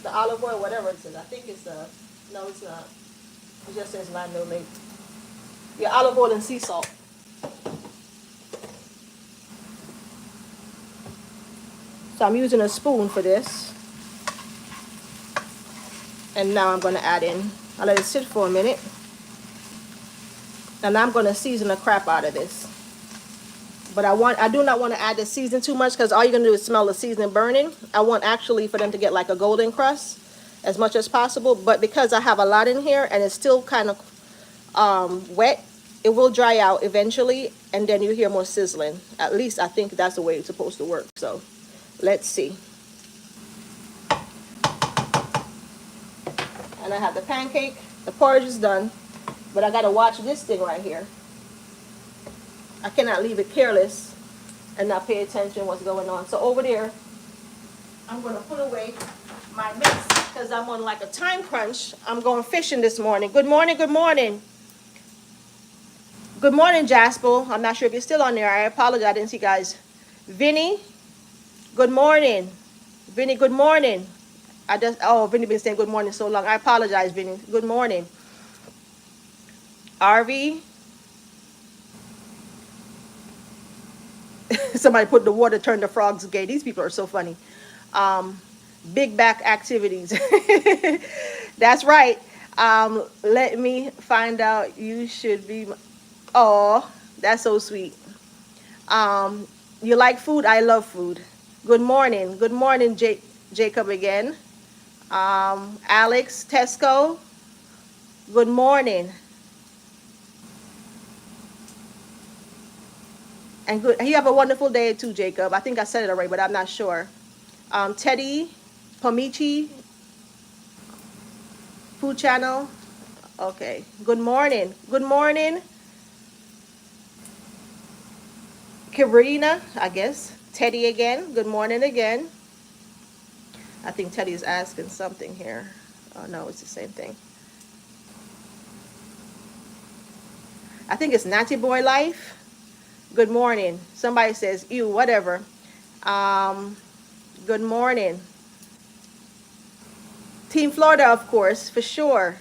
The olive oil, whatever it is, I think it's no, it's not. It just says marinade. Yeah, olive oil and sea salt. So I'm using a spoon for this. And now I'm going to add in, I'll let it sit for a minute. And I'm going to season the crap out of this. But I do not want to add the seasoning too much because all you're going to do is smell the seasoning burning. I want actually for them to get like a golden crust as much as possible. But because I have a lot in here and it's still kind of wet, it will dry out eventually. And then you hear more sizzling. At least I think that's the way it's supposed to work. So let's see. And I have the pancake. The porridge is done. But I got to watch this thing right here. I cannot leave it careless and not pay attention what's going on. So over there, I'm going to put away my mix because I'm on like a time crunch. I'm going fishing this morning. Good morning, good morning. Good morning, Jasper. I'm not sure if you're still on there. I apologize. I didn't see you guys. Vinny, good morning. Vinny, good morning. Vinny been saying good morning so long. I apologize, Vinny. Good morning. RV. Somebody put the water turned the frogs gay. These people are so funny. Big back activities. That's right. Let me find out. You should be. Oh, that's so sweet. You like food? I love food. Good morning. Good morning, Jacob again. Alex, Tesco. Good morning. And good. You have a wonderful day too, Jacob. I think I said it already, but I'm not sure. Teddy, Pomichi, Food Channel. Okay. Good morning. Good morning. Kibrina, I guess. Teddy again. Good morning again. I think Teddy is asking something here. Oh, no, it's the same thing. I think it's Natty Boy Life. Good morning. Somebody says, ew, whatever. Good morning. Team Florida, of course, for sure.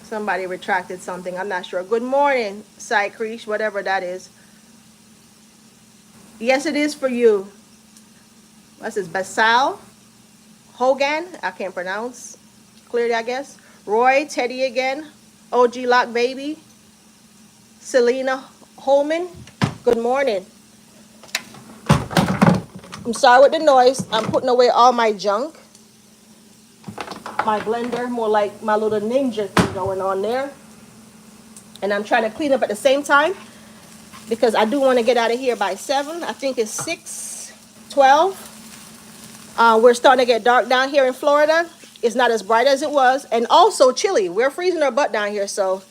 Somebody retracted something. I'm not sure. Good morning, Cycreesh, whatever that is. Yes, it is for you. What's this? Basal? Hogan? I can't pronounce clearly, I guess. Roy, Teddy again. OG Lock Baby. Selena Holman. Good morning. I'm sorry with the noise. I'm putting away all my junk. My blender, more like my little ninja thing going on there. And I'm trying to clean up at the same time because I do want to get out of here by 7. I think it's 6:12. We're starting to get dark down here in Florida. It's not as bright as it was. And also chilly. We're freezing our butt down here. So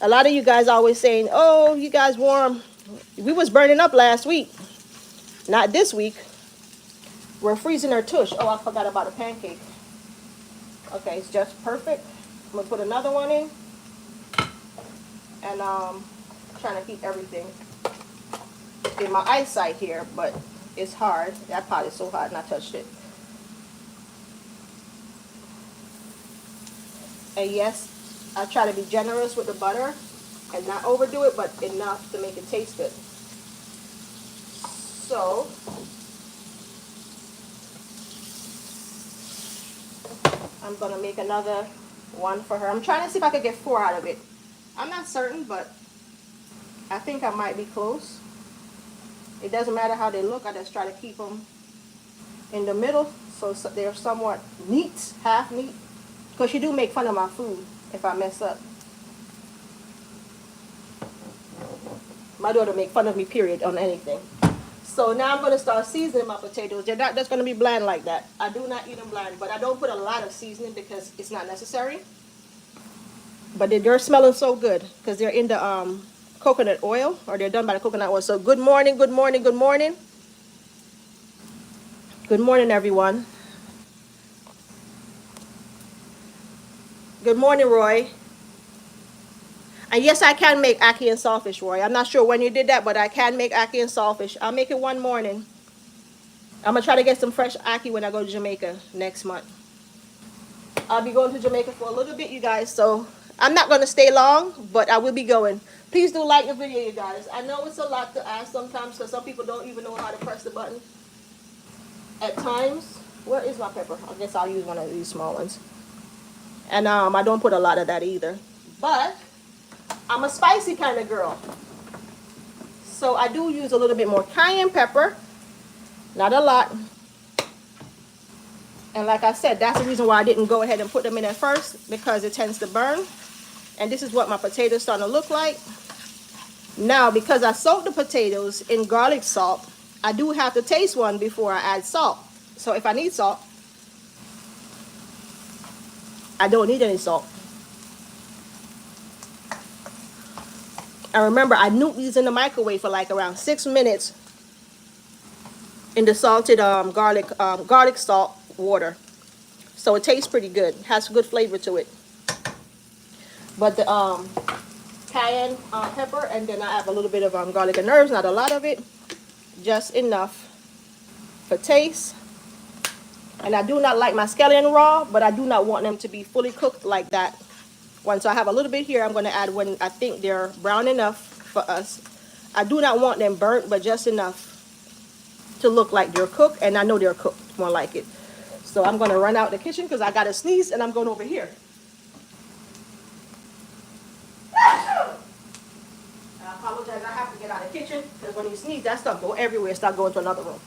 a lot of you guys always saying, oh, you guys warm. We was burning up last week. Not this week. We're freezing our tush. Oh, I forgot about a pancake. Okay, it's just perfect. I'm going to put another one in. And trying to keep everything in my eyesight here, but it's hard. That pot is so hot and I touched it. And yes, I try to be generous with the butter and not overdo it, but enough to make it taste good. So, I'm going to make another one for her. I'm trying to see if I can get 4 out of it. I'm not certain, but I think I might be close. It doesn't matter how they look. I just try to keep them in the middle so they're somewhat neat, half neat. Because you do make fun of my food if I mess up. My daughter make fun of me, period, on anything. So now I'm going to start seasoning my potatoes. They're not just going to be bland like that. I do not eat them bland, but I don't put a lot of seasoning because it's not necessary. But they're smelling so good because they're in the coconut oil, or they're done by the coconut oil. So good morning, good morning, good morning. Good morning, everyone. Good morning, Roy. And yes, I can make ackee and saltfish, Roy. I'm not sure when you did that, but I can make ackee and saltfish. I'll make it one morning. I'm gonna try to get some fresh ackee when I go to Jamaica next month. I'll be going to Jamaica for a little bit, you guys, so I'm not gonna stay long, but I will be going. Please do like the video, you guys. I know it's a lot to ask sometimes because some people don't even know how to press the button at times. Where is my pepper? I guess I'll use one of these small ones. And I don't put a lot of that either. But I'm a spicy kind of girl. So I do use a little bit more cayenne pepper. Not a lot. And like I said, that's the reason why I didn't go ahead and put them in at first, because it tends to burn. And this is what my potatoes starting to look like. Now, because I soaked the potatoes in garlic salt, I do have to taste one before I add salt. So if I need salt, I don't need any salt. And remember, I nuked these in the microwave for like around 6 minutes in the salted garlic salt water. So it tastes pretty good. It has good flavor to it. But the cayenne pepper, and then I have a little bit of garlic and herbs, not a lot of it, just enough for taste. And I do not like my scallion raw, but I do not want them to be fully cooked like that. Once I have a little bit here, I'm going to add when I think they're brown enough for us. I do not want them burnt, but just enough to look like they're cooked, and I know they're cooked, more like it. So I'm going to run out the kitchen because I got to sneeze, and I'm going over here. I apologize, I have to get out of the kitchen because when you sneeze, that stuff go everywhere, start going to another room.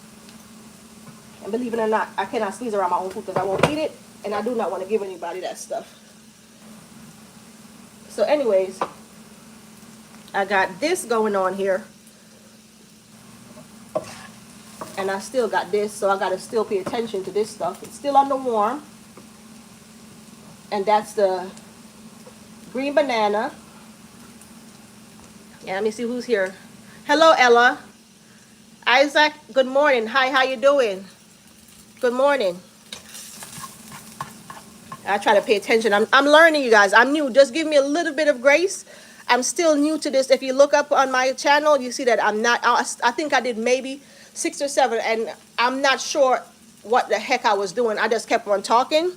And believe it or not, I cannot sneeze around my own food because I won't eat it, and I do not want to give anybody that stuff. So anyways, I got this going on here. And I still got this, so I got to still pay attention to this stuff. It's still under warm. And that's the green banana. Yeah, let me see who's here. Hello, Ella. Isaac, good morning. Hi, how you doing? Good morning. I try to pay attention. I'm learning, you guys. I'm new. Just give me a little bit of grace. I'm still new to this. If you look up on my channel, you see that I'm not, I think I did maybe 6 or 7, and I'm not sure what the heck I was doing. I just kept on talking,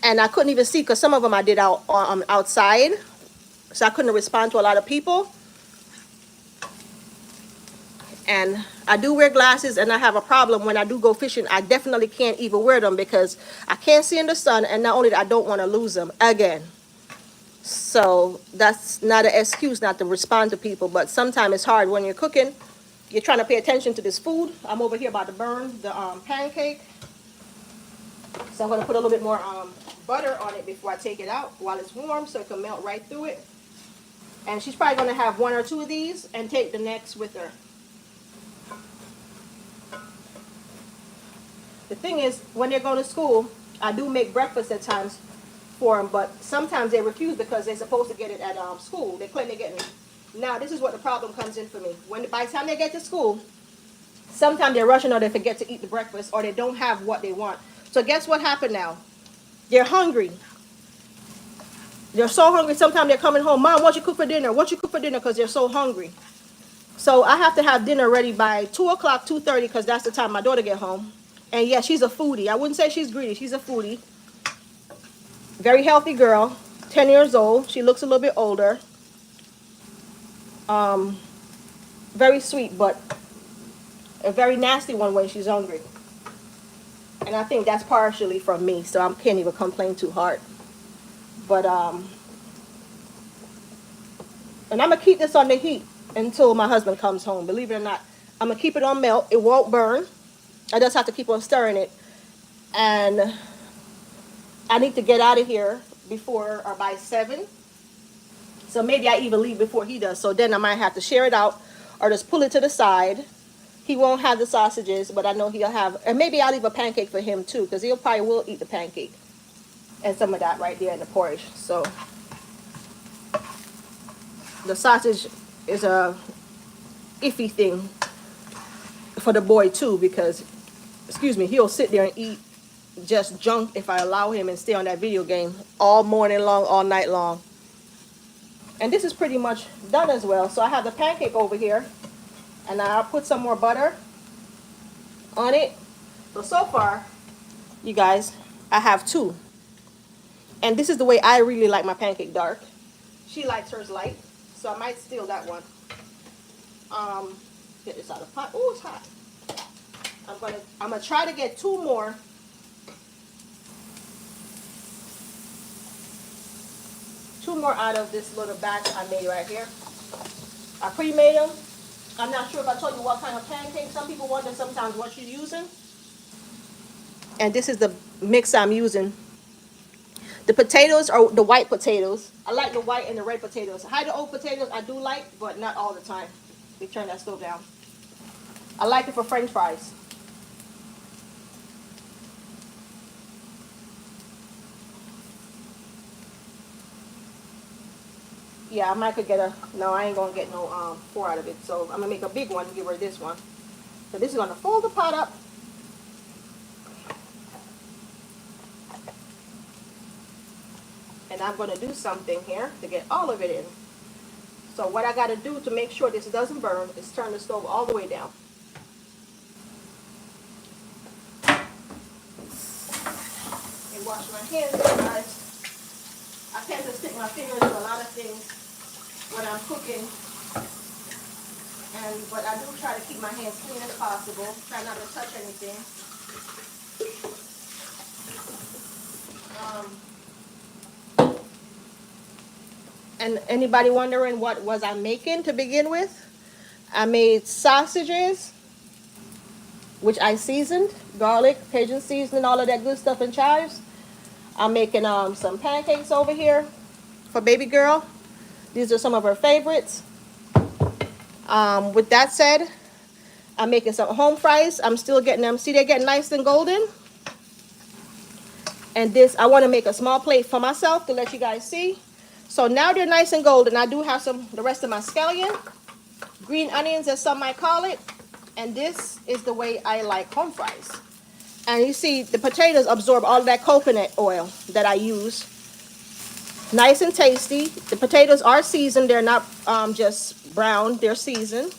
and I couldn't even see because some of them I did outside, so I couldn't respond to a lot of people. And I do wear glasses, and I have a problem when I do go fishing. I definitely can't even wear them because I can't see in the sun, and not only that, I don't want to lose them again. So that's not an excuse not to respond to people, but sometimes it's hard when you're cooking. You're trying to pay attention to this food. I'm over here about to burn the pancake. So I'm going to put a little bit more butter on it before I take it out while it's warm so it can melt right through it. And she's probably going to have 1 or 2 of these and take the next with her. The thing is, when they're going to school, I do make breakfast at times for them, but sometimes they refuse because they're supposed to get it at school. They claim they're getting it. Now, this is what the problem comes in for me. By the time they get to school, sometimes they're rushing or they forget to eat the breakfast or they don't have what they want. So guess what happened now? They're hungry. They're so hungry. Sometimes they're coming home, Mom, what you cook for dinner? What you cook for dinner? Because they're so hungry. So I have to have dinner ready by 2 o'clock, 2:30, because that's the time my daughter get home. And yeah, she's a foodie. I wouldn't say she's greedy. She's a foodie. Very healthy girl, 10 years old. She looks a little bit older. Very sweet, but a very nasty one when she's hungry. And I think that's partially from me, so I can't even complain too hard. But, and I'm going to keep this on the heat until my husband comes home. Believe it or not, I'm going to keep it on melt. It won't burn. I just have to keep on stirring it. And I need to get out of here before or by 7. So maybe I even leave before he does. So then I might have to share it out or just pull it to the side. He won't have the sausages, but I know he'll have, and maybe I'll leave a pancake for him too, because he'll probably will eat the pancake. And some of that right there in the porridge. So the sausage is a iffy thing for the boy too, because, excuse me, he'll sit there and eat just junk if I allow him and stay on that video game all morning long, all night long. And this is pretty much done as well. So I have the pancake over here, and I'll put some more butter on it. So far, you guys, I have two. And this is the way I really like my pancake dark. She likes hers light, so I might steal that one. Um, get this out of the pot. Oh, it's hot. I'm gonna try to get two more out of this little batch I made right here. I pre-made them. I'm not sure if I told you what kind of pancake. Some people wonder sometimes what you're using. And this is the mix I'm using. The potatoes are the white potatoes. I like the white and the red potatoes. Hide the old potatoes I do like, but not all the time. We turn that stove down. I like it for French fries. Yeah, I might could get a, no, I ain't gonna get no 4 out of it. So I'm gonna make a big one and give her this one. So this is gonna fold the pot up. And I'm gonna do something here to get all of it in. So what I gotta do to make sure this doesn't burn is turn the stove all the way down. And wash my hands, guys. I tend to stick my fingers in a lot of things when I'm cooking. But I do try to keep my hands clean as possible. Try not to touch anything. And anybody wondering what was I making to begin with? I made sausages, which I seasoned, garlic, Cajun seasoning, all of that good stuff and chives. I'm making some pancakes over here for baby girl. These are some of her favorites. With that said, I'm making some home fries. I'm still getting them. See, they're getting nice and golden. And this, I want to make a small plate for myself to let you guys see. So now they're nice and golden. I do have the rest of my scallion, green onions as some might call it. And this is the way I like home fries. And you see the potatoes absorb all of that coconut oil that I use. Nice and tasty. The potatoes are seasoned. They're not just brown. They're seasoned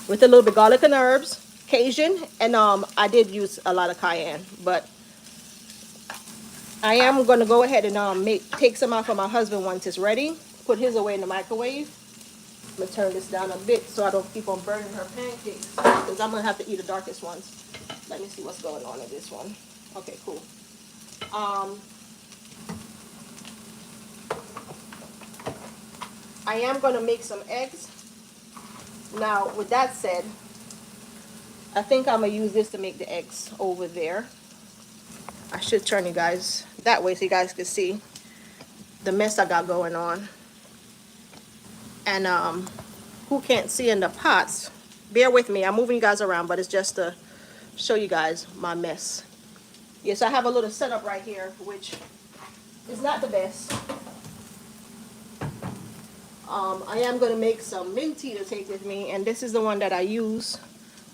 with a little bit of garlic and herbs, Cajun, and I did use a lot of cayenne. But I am going to go ahead and take some out for my husband once it's ready. Put his away in the microwave. I'm going to turn this down a bit so I don't keep on burning her pancakes, because I'm going to have to eat the darkest ones. Let me see what's going on in this one. Okay, cool. I am going to make some eggs. Now, with that said, I think I'm going to use this to make the eggs over there. I should turn you guys that way so you guys can see the mess I got going on. And who can't see in the pots, bear with me. I'm moving you guys around, but it's just to show you guys my mess. Yes, I have a little setup right here, which is not the best. I am going to make some mint tea to take with me, and this is the one that I use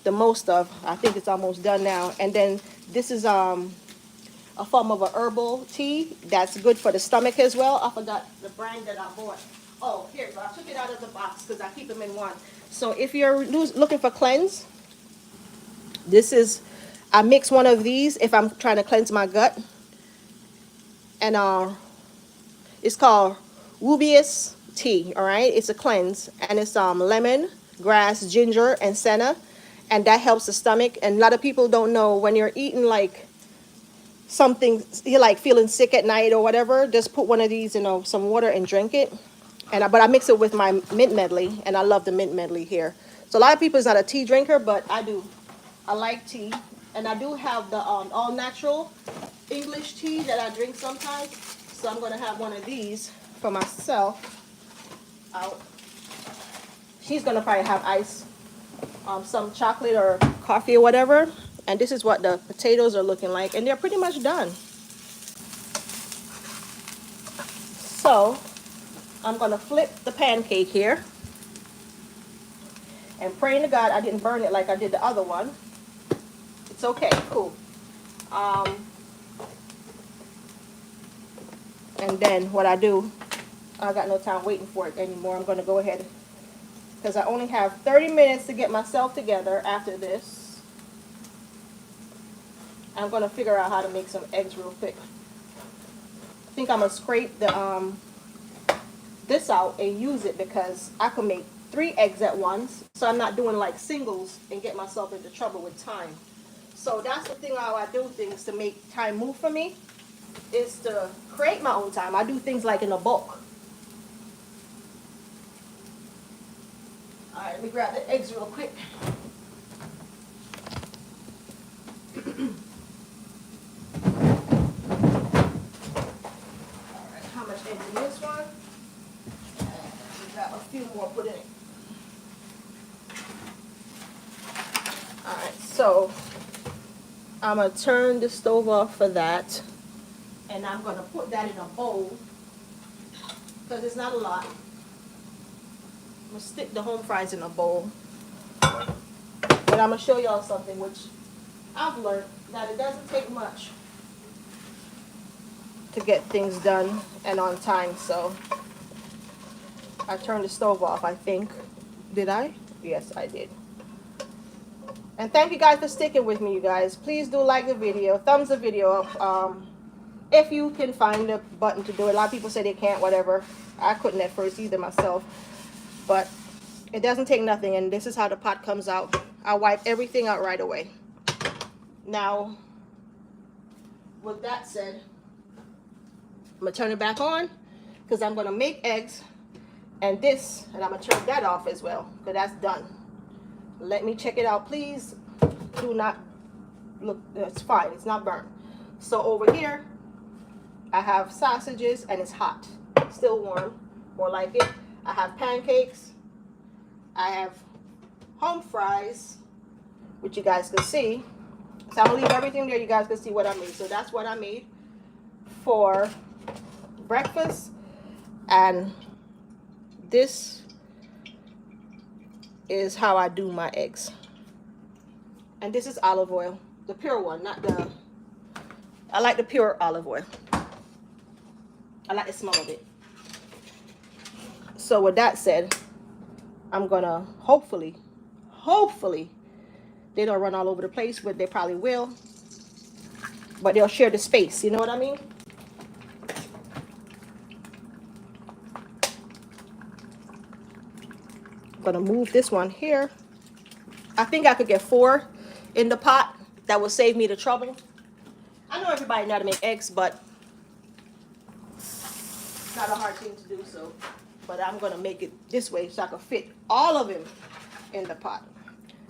the most of. I think it's almost done now. And then this is a form of a herbal tea that's good for the stomach as well. I forgot the brand that I bought. Oh, here you go. I took it out of the box because I keep them in one. So if you're looking for cleanse, this is, I mix one of these if I'm trying to cleanse my gut. And it's called Rubius tea, all right? It's a cleanse, and it's lemon, grass, ginger, and senna, and that helps the stomach. And a lot of people don't know, when you're eating like something, you're like feeling sick at night or whatever, just put one of these in some water and drink it. But I mix it with my mint medley, and I love the mint medley here. So a lot of people is not a tea drinker, but I do. I like tea, and I do have the all natural English tea that I drink sometimes. So I'm gonna have one of these for myself. Out. She's gonna probably have ice, some chocolate or coffee or whatever. And this is what the potatoes are looking like, and they're pretty much done. So I'm gonna flip the pancake here and praying to God I didn't burn it like I did the other one. It's okay, cool. And then what I do, I got no time waiting for it anymore. I'm gonna go ahead, because I only have 30 minutes to get myself together after this. I'm gonna figure out how to make some eggs real quick. I think I'm gonna scrape the this out and use it because I can make 3 eggs at once, so I'm not doing like singles and get myself into trouble with time. So that's the thing how I do things to make time move for me, is to create my own time. I do things like in a bulk. All right, let me grab the eggs real quick. All right, how much eggs in this one? We got a few more put in it. All right, so I'm gonna turn the stove off for that, and I'm gonna put that in a bowl because it's not a lot. I'm gonna stick the home fries in a bowl, but I'm gonna show y'all something which I've learned, that it doesn't take much to get things done and on time. So I turned the stove off, I think. Did I? Yes, I did. And thank you guys for sticking with me, you guys. Please do like the video, thumbs the video up. If you can find the button to do it. A lot of people say they can't, whatever. I couldn't at first either myself. But it doesn't take nothing, and this is how the pot comes out. I wipe everything out right away. Now, with that said, I'm going to turn it back on because I'm going to make eggs. And this, and I'm going to turn that off as well because that's done. Let me check it out, please. Do not look, it's fine, it's not burnt. So over here, I have sausages and it's hot, still warm, more like it. I have pancakes. I have home fries, which you guys can see. So I'm gonna leave everything there, you guys can see what I made. So that's what I made for breakfast. And this is how I do my eggs. And this is olive oil, the pure one, not the, I like the pure olive oil. I like the smell of it. So with that said, I'm gonna hopefully they don't run all over the place, but they probably will, but they'll share the space, you know what I mean? I'm gonna move this one here. I think I could get 4 in the pot. That will save me the trouble. I know everybody know how to make eggs, but it's not a hard thing to do so. But I'm gonna make it this way so I can fit all of them in the pot.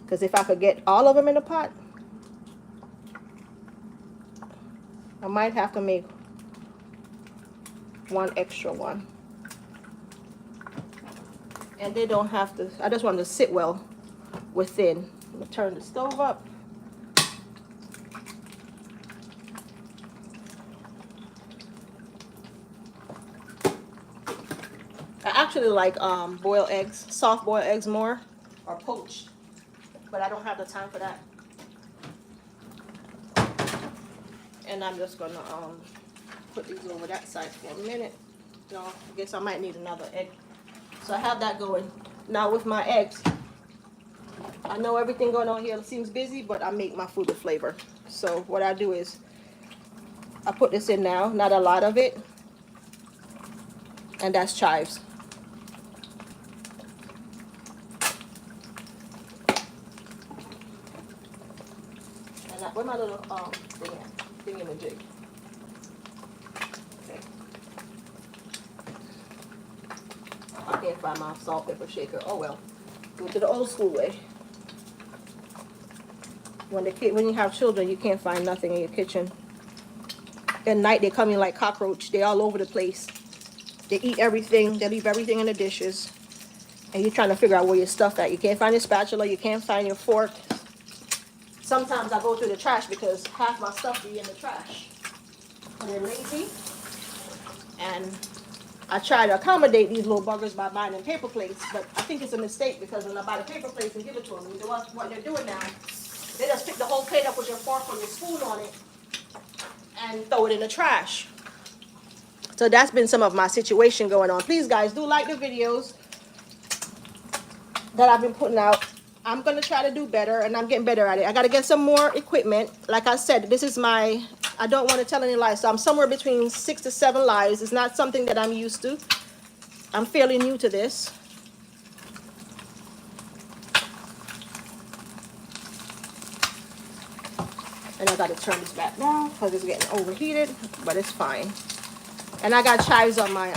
Because if I could get all of them in the pot, I might have to make 1 extra one. And they don't have to, I just want them to sit well within. I'm gonna turn the stove up. I actually like boiled eggs, soft boiled eggs more, or poached, but I don't have the time for that. And I'm just gonna put these over that side for a minute. No, I guess I might need another egg. So I have that going. Now with my eggs, I know everything going on here seems busy, but I make my food with flavor. So what I do is I put this in now, not a lot of it, and that's chives. And where's my little thing in the jig? Okay. I can't find my salt, pepper shaker. Oh well. Go to the old school way. When you have children, you can't find nothing in your kitchen. At night, they come in like cockroach. They're all over the place. They eat everything. They leave everything in the dishes. And you're trying to figure out where your stuff at. You can't find your spatula. You can't find your fork. Sometimes I go through the trash because half my stuff be in the trash. And they're lazy. And I try to accommodate these little buggers by buying them paper plates. But I think it's a mistake because when I buy the paper plates and give it to them, what they're doing now, they just pick the whole plate up with your fork or your spoon on it and throw it in the trash. So that's been some of my situation going on. Please, guys, do like the videos that I've been putting out. I'm gonna try to do better, and I'm getting better at it. I gotta get some more equipment. Like I said, this is my, I don't want to tell any lies, so I'm somewhere between 6 to 7 lies. It's not something that I'm used to. I'm fairly new to this. And I gotta turn this back now because it's getting overheated, but it's fine. And I got chives on my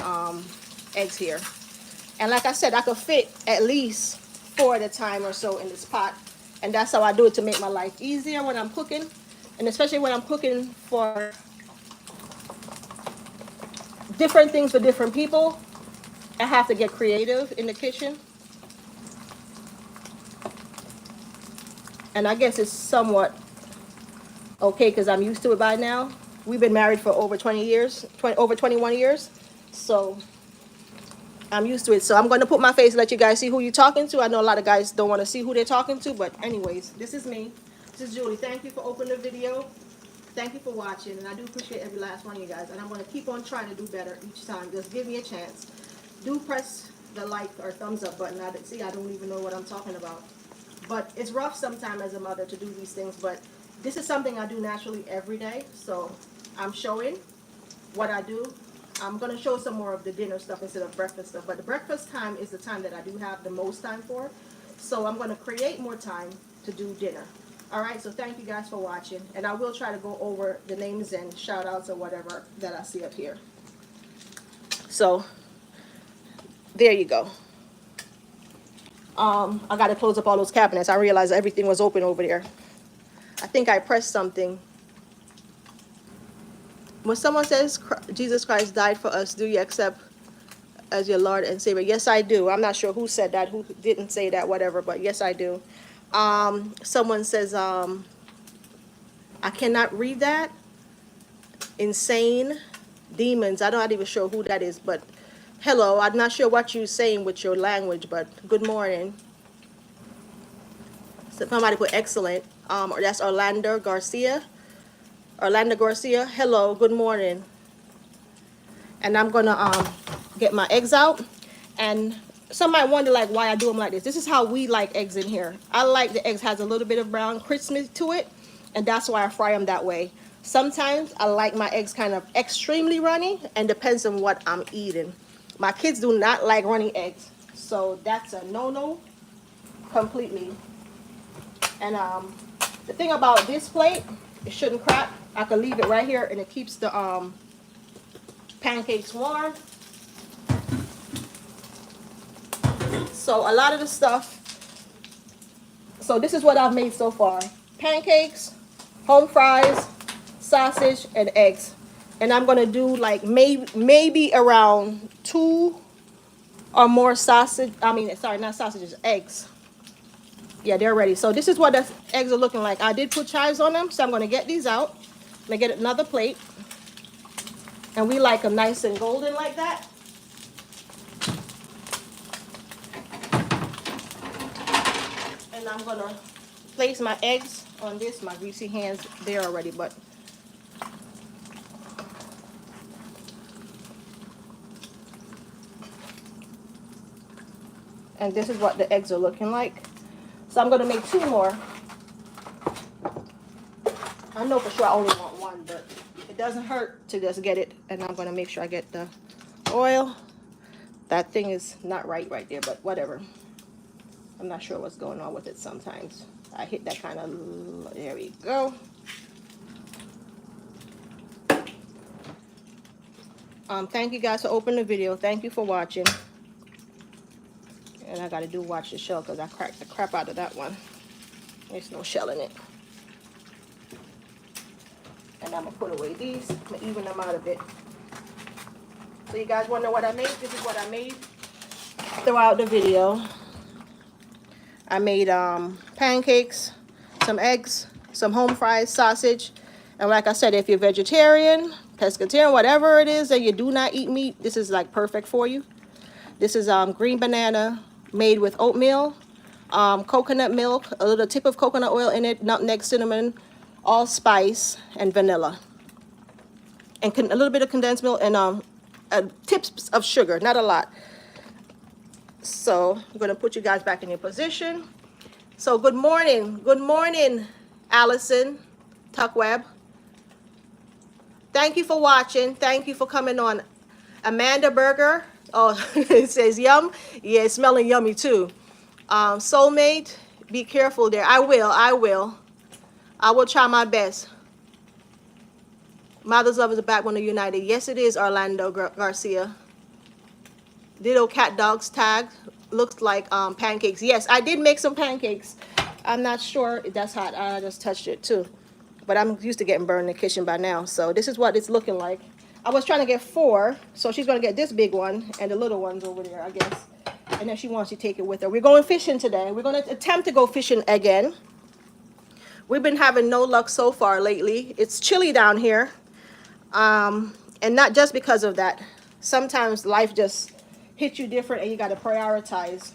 eggs here. And like I said, I could fit at least 4 at a time or so in this pot. And that's how I do it to make my life easier when I'm cooking. And especially when I'm cooking for different things for different people, I have to get creative in the kitchen. And I guess it's somewhat okay because I'm used to it by now. We've been married for over 20 years, over 21 years. So I'm used to it. So I'm going to put my face and let you guys see who you're talking to. I know a lot of guys don't want to see who they're talking to, but anyways, this is me. This is Julie. Thank you for opening the video. Thank you for watching, and I do appreciate every last one of you guys. And I'm going to keep on trying to do better each time. Just give me a chance. Do press the like or thumbs up button. See, I don't even know what I'm talking about. But it's rough sometimes as a mother to do these things, but this is something I do naturally every day. So I'm showing what I do. I'm going to show some more of the dinner stuff instead of breakfast stuff. But the breakfast time is the time that I do have the most time for. So I'm going to create more time to do dinner. Alright, so thank you guys for watching. And I will try to go over the names and shout outs or whatever that I see up here. So, there you go. I got to close up all those cabinets. I realized everything was open over there. I think I pressed something. When someone says Jesus Christ died for us, do you accept as your Lord and Savior? Yes, I do. I'm not sure who said that, who didn't say that, whatever, but yes, I do. Someone says, I cannot read that. Insane demons. I'm not even sure who that is, but hello. I'm not sure what you're saying with your language, but good morning. So somebody put excellent. Or that's Orlando Garcia. Orlando Garcia. Hello. Good morning. And I'm gonna get my eggs out. And some might wonder like why I do them like this. This is how we like eggs in here. I like the eggs has a little bit of brown crispness to it, and that's why I fry them that way. Sometimes I like my eggs kind of extremely runny, and depends on what I'm eating. My kids do not like runny eggs, so that's a no-no completely. And the thing about this plate, it shouldn't crack. I can leave it right here, and it keeps the pancakes warm. So a lot of the stuff, so this is what I've made so far. Pancakes, home fries, sausage, and eggs. And I'm going to do like maybe around 2 or more sausage, sorry, not sausages, eggs. Yeah, they're ready. So this is what the eggs are looking like. I did put chives on them, so I'm going to get these out. I'm going to get another plate. And we like them nice and golden like that. And I'm going to place my eggs on this. My greasy hands there already, but and this is what the eggs are looking like. So I'm going to make 2 more. I know for sure I only want 1, but it doesn't hurt to just get it. And I'm going to make sure I get the oil. That thing is not right there, but whatever. I'm not sure what's going on with it sometimes. I hit that kind of, there we go. Thank you guys for opening the video. Thank you for watching. And I got to watch the shell because I cracked the crap out of that one. There's no shell in it. And I'm going to put away these. I'm going to even them out a bit. So you guys want to know what I made? This is what I made throughout the video. I made pancakes, some eggs, some home fries, sausage. And like I said, if you're vegetarian, pescatarian, whatever it is that you do not eat meat, this is like perfect for you. This is green banana made with oatmeal, coconut milk, a little tip of coconut oil in it, nutmeg, cinnamon, allspice, and vanilla. And a little bit of condensed milk and tips of sugar, not a lot. So I'm going to put you guys back in your position. So good morning. Good morning, Allison Tuckweb. Thank you for watching. Thank you for coming on. Amanda Burger. Oh, it says yum. Yeah, it's smelling yummy too. Soulmate, be careful there. I will. I will. I will try my best. Mother's Love is a backbone of United. Yes, it is, Orlando Garcia. Ditto cat dogs tag. Looks like pancakes. Yes, I did make some pancakes. I'm not sure if that's hot. I just touched it too. But I'm used to getting burned in the kitchen by now. So this is what it's looking like. I was trying to get 4. So she's going to get this big one and the little ones over there, I guess. And then she wants to take it with her. We're going fishing today. We're going to attempt to go fishing again. We've been having no luck so far lately. It's chilly down here. And not just because of that. Sometimes life just hits you different and you got to prioritize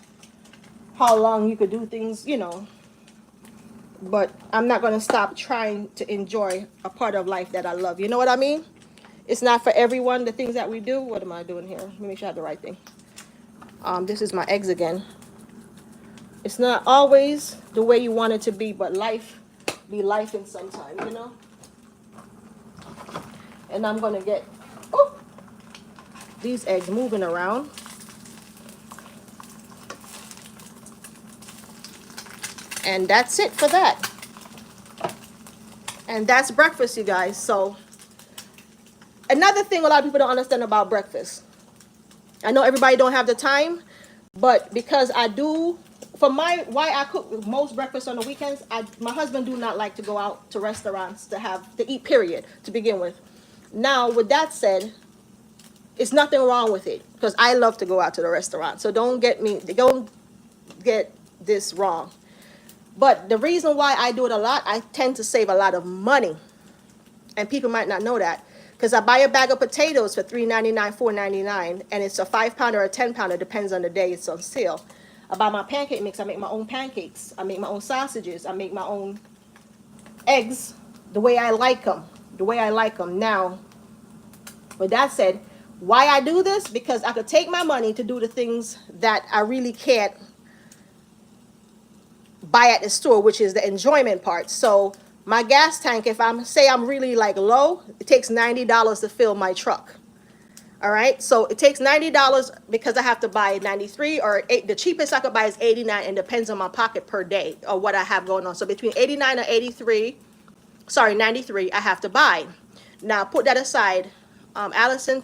how long you could do things, you know. But I'm not going to stop trying to enjoy a part of life that I love. You know what I mean? It's not for everyone, the things that we do. What am I doing here? Let me make sure I have the right thing. This is my eggs again. It's not always the way you want it to be, but life be lifing sometimes, you know? And I'm going to get these eggs moving around. And that's it for that. And that's breakfast, you guys. So another thing a lot of people don't understand about breakfast. I know everybody don't have the time, but because I do, for why I cook most breakfast on the weekends, my husband do not like to go out to restaurants to eat, period, to begin with. Now, with that said, it's nothing wrong with it because I love to go out to the restaurant. So don't get this wrong. But the reason why I do it a lot, I tend to save a lot of money. And people might not know that. Because I buy a bag of potatoes for $3.99, $4.99. And it's a 5-pounder or a 10-pounder, depends on the day it's on sale. I buy my pancake mix. I make my own pancakes. I make my own sausages. I make my own eggs the way I like them. The way I like them. Now, with that said, why I do this? Because I could take my money to do the things that I really can't buy at the store, which is the enjoyment part. So my gas tank, if I'm really like low, it takes $90 to fill my truck. All right, so it takes $90 because I have to buy 93 or the cheapest I could buy is 89, and depends on my pocket per day or what I have going on. So between 89 or 93 I have to buy. Now put that aside. Allison,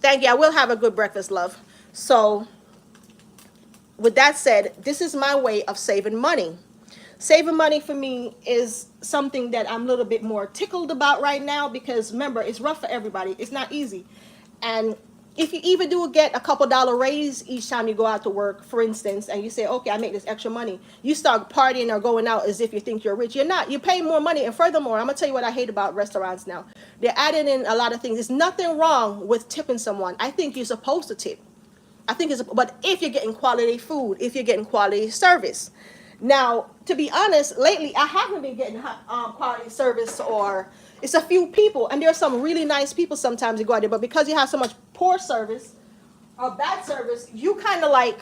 thank you. I will have a good breakfast, love. So with that said, this is my way of saving money. Saving money for me is something that I'm a little bit more tickled about right now because remember, it's rough for everybody. It's not easy. And if you even do get a couple dollar raise each time you go out to work, for instance, and you say, okay, I make this extra money, you start partying or going out as if you think you're rich. You're not. You pay more money. And furthermore, I'm going to tell you what I hate about restaurants now. They're adding in a lot of things. There's nothing wrong with tipping someone. I think you're supposed to tip. But if you're getting quality food, if you're getting quality service. Now, to be honest, lately I haven't been getting quality service, or it's a few people, and there's some really nice people sometimes you go out there, but because you have so much poor service or bad service, you kind of like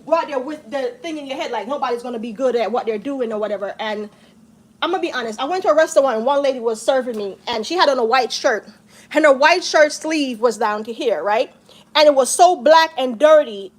go out there with the thing in your head like nobody's going to be good at what they're doing or whatever. And I'm going to be honest, I went to a restaurant and one lady was serving me and she had on a white shirt, and her white shirt sleeve was down to here, right? And it was so black and dirty.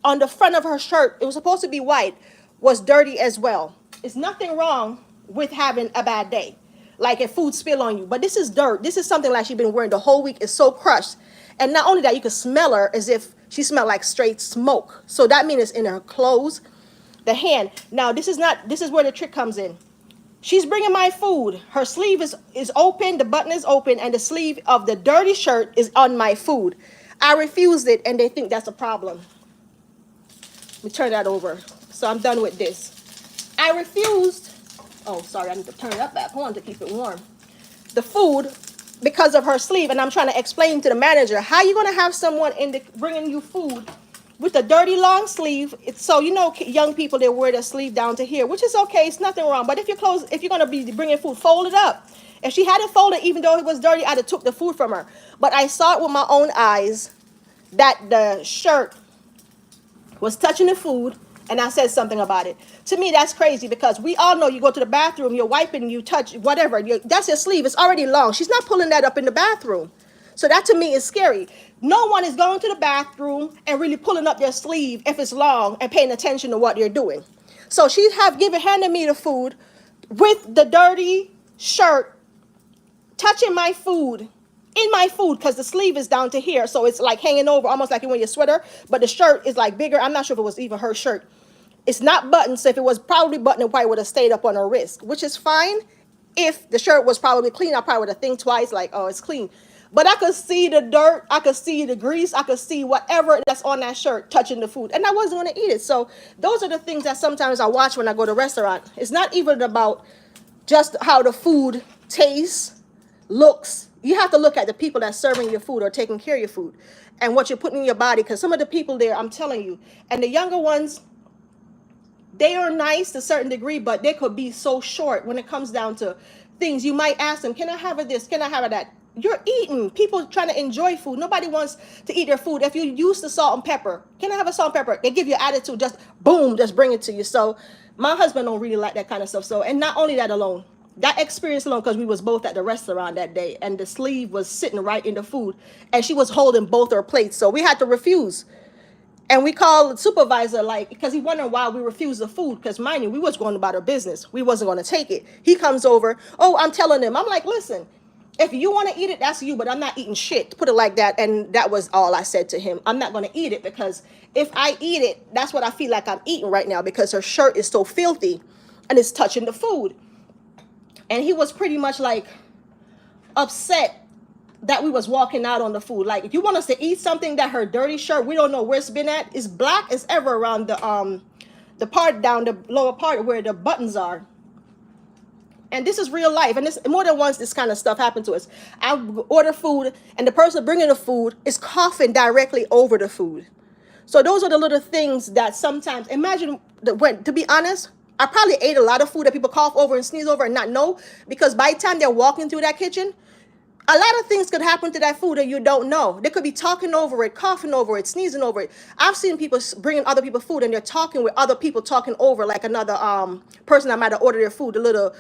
On the front of her shirt, it was supposed to be white, was dirty as well. It's nothing wrong with having a bad day, like if food spill on you. But this is dirt. This is something like she's been wearing the whole week. It's so crushed. And not only that, you could smell her as if she smelled like straight smoke. So that means it's in her clothes, the hand. Now, this is where the trick comes in. She's bringing my food. Her sleeve is open, the button is open, and the sleeve of the dirty shirt is on my food. I refused it, and they think that's a problem. Let me turn that over. So I'm done with this. I refused. Oh, sorry, I need to turn that back on to keep it warm. The food because of her sleeve, and I'm trying to explain to the manager, how you going to have someone bringing you food with a dirty long sleeve? So you know, young people, they wear their sleeve down to here, which is okay. It's nothing wrong. But if you're going to be bringing food, fold it up. If she hadn't folded, even though it was dirty, I'd have took the food from her. But I saw it with my own eyes that the shirt was touching the food, and I said something about it. To me, that's crazy because we all know you go to the bathroom, you're wiping, you touch whatever. That's your sleeve. It's already long. She's not pulling that up in the bathroom. So that to me is scary. No one is going to the bathroom and really pulling up their sleeve if it's long and paying attention to what they're doing. So she handed me the food with the dirty shirt touching my food, in my food, because the sleeve is down to here, so it's like hanging over, almost like you wear your sweater, but the shirt is like bigger. I'm not sure if it was even her shirt. It's not buttoned, so if it was probably buttoned, it probably would have stayed up on her wrist, which is fine. If the shirt was probably clean, I probably would have think twice, like, oh, it's clean. But I could see the dirt, I could see the grease, I could see whatever that's on that shirt touching the food, and I wasn't going to eat it. So those are the things that sometimes I watch when I go to a restaurant. It's not even about just how the food tastes, looks. You have to look at the people that's serving your food or taking care of your food and what you're putting in your body, because some of the people there, I'm telling you, and the younger ones, they are nice to a certain degree, but they could be so short when it comes down to things. You might ask them, can I have it this? Can I have it that? You're eating. People trying to enjoy food. Nobody wants to eat their food. If you use the salt and pepper, can I have a salt and pepper? They give you attitude, just boom, just bring it to you. So my husband don't really like that kind of stuff. So, and not only that alone, that experience alone, because we was both at the restaurant that day, and the sleeve was sitting right in the food, and she was holding both her plates. So we had to refuse. And we called the supervisor, like, because he wondered why we refused the food. Because mind you, we was going about our business. We wasn't going to take it. He comes over. Oh, I'm telling him. I'm like, listen, if you want to eat it, that's you. But I'm not eating shit. Put it like that. And that was all I said to him. I'm not going to eat it because if I eat it, that's what I feel like I'm eating right now, because her shirt is so filthy and it's touching the food. And he was pretty much like upset that we was walking out on the food. Like, if you want us to eat something that her dirty shirt, we don't know where it's been at, it's black as ever around the part down the lower part where the buttons are. And this is real life, and this more than once this kind of stuff happened to us. I order food and the person bringing the food is coughing directly over the food. So those are the little things that sometimes, imagine that, when, to be honest, I probably ate a lot of food that people cough over and sneeze over and not know, because by the time they're walking through that kitchen, a lot of things could happen to that food that you don't know. They could be talking over it, coughing over it, sneezing over it. I've seen people bringing other people's food and they're talking with other people talking over, like another person that might have ordered their food. A little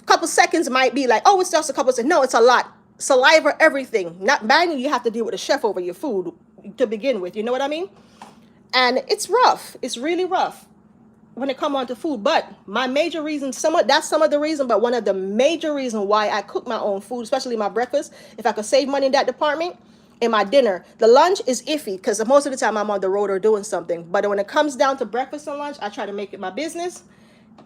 couple seconds might be like, oh, it's just a couple seconds. No, it's a lot. Saliva, everything. Not banging, you have to deal with a chef over your food to begin with. You know what I mean? And it's rough. It's really rough when it comes on to food. But my major reason, that's some of the reason, but one of the major reasons why I cook my own food, especially my breakfast, if I could save money in that department, and my dinner. The lunch is iffy because most of the time I'm on the road or doing something. But when it comes down to breakfast and lunch, I try to make it my business.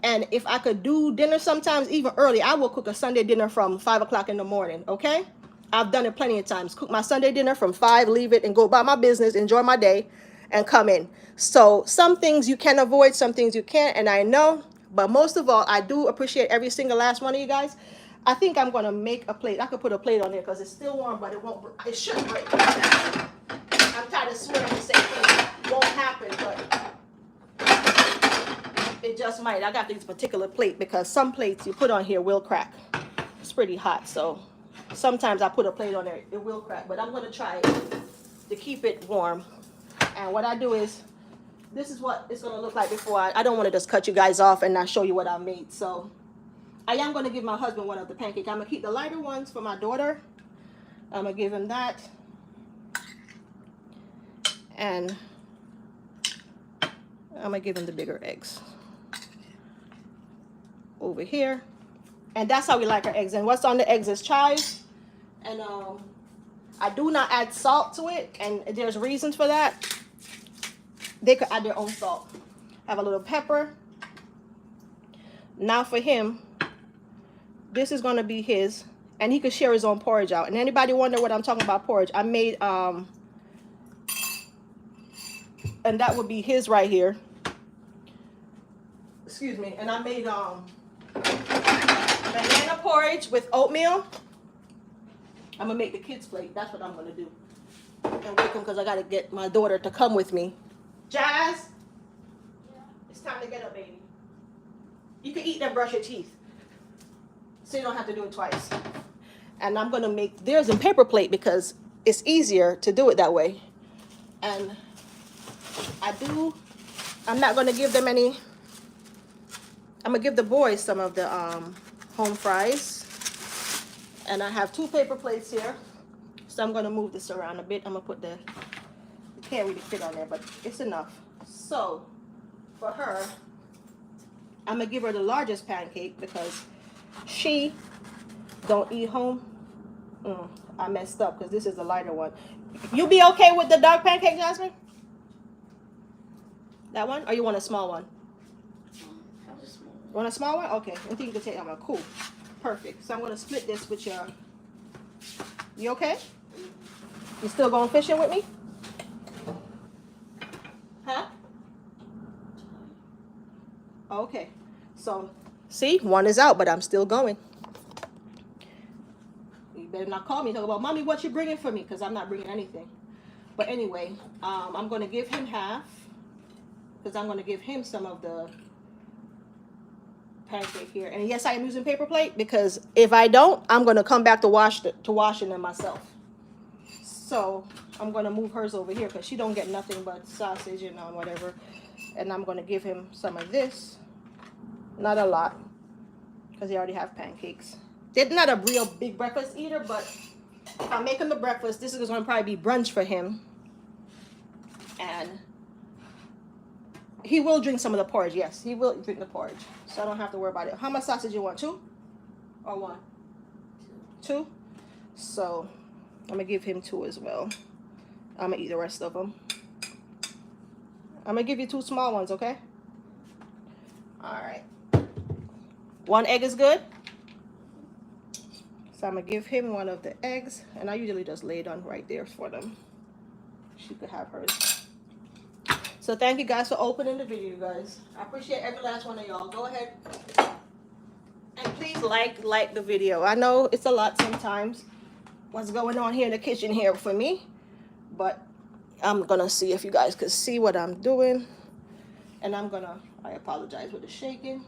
And if I could do dinner sometimes even early, I will cook a Sunday dinner from 5 o'clock in the morning, okay? I've done it plenty of times. Cook my Sunday dinner from 5, leave it, and go about my business, enjoy my day, and come in. So some things you can avoid, some things you can't, and I know. But most of all, I do appreciate every single last one of you guys. I think I'm going to make a plate. I could put a plate on there because it's still warm, but it shouldn't break. I'm tired of swearing the same thing. It won't happen, but it just might. I got this particular plate because some plates you put on here will crack. It's pretty hot, so sometimes I put a plate on there, it will crack. But I'm going to try to keep it warm. And what I do is, this is what it's going to look like before I don't want to just cut you guys off and not show you what I made. So I am going to give my husband one of the pancake. I'm going to keep the lighter ones for my daughter. I'm going to give him that. And I'm going to give him the bigger eggs over here. And that's how we like our eggs. And what's on the eggs is chives. And I do not add salt to it. And there's reasons for that. They could add their own salt. Have a little pepper. Now for him, this is going to be his. And he could share his own porridge out. And anybody wonder what I'm talking about porridge? I made, and that would be his right here. Excuse me. And I made banana porridge with oatmeal. I'm going to make the kids' plate. That's what I'm going to do. And wake them because I got to get my daughter to come with me. Jazz? Yeah. It's time to get up, baby. You can eat and brush your teeth. So you don't have to do it twice. And I'm going to make theirs in paper plate because it's easier to do it that way. And I'm not gonna give them any. I'm gonna give the boys some of the home fries. And I have 2 paper plates here. So I'm gonna move this around a bit. I'm gonna put you can't really fit on there, but it's enough. So for her, I'm gonna give her the largest pancake because she don't eat home. I messed up because this is the lighter one. You be okay with the dark pancake, Jasmine? That one? Or you want a small one? Have a small one. You want a small one? Okay. I think you can take that one. Cool. Perfect. So I'm gonna split this with your. You okay? You still going fishing with me? Huh? Okay. So, see, one is out, but I'm still going. You better not call me and talk about, Mommy, what you bringing for me? Because I'm not bringing anything. But anyway, I'm going to give him half. Because I'm going to give him some of the pancake here. And yes, I am using paper plate. Because if I don't, I'm going to come back to washing them myself. So I'm going to move hers over here because she don't get nothing but sausage and whatever. And I'm going to give him some of this. Not a lot because they already have pancakes. They're not a real big breakfast eater, but if I make him a breakfast, this is going to probably be brunch for him. And he will drink some of the porridge. Yes, he will drink the porridge. So I don't have to worry about it. How much sausage you want? 2 or 1? 2? So I'm going to give him 2 as well. I'm going to eat the rest of them. I'm going to give you 2 small ones, okay? All right. 1 egg is good. So I'm going to give him one of the eggs. And I usually just lay it on right there for them. She could have hers. So thank you guys for opening the video, guys. I appreciate every last one of y'all. Go ahead. And please like the video. I know it's a lot sometimes. What's going on here in the kitchen here for me. But I'm going to see if you guys could see what I'm doing. And I apologize for the shaking.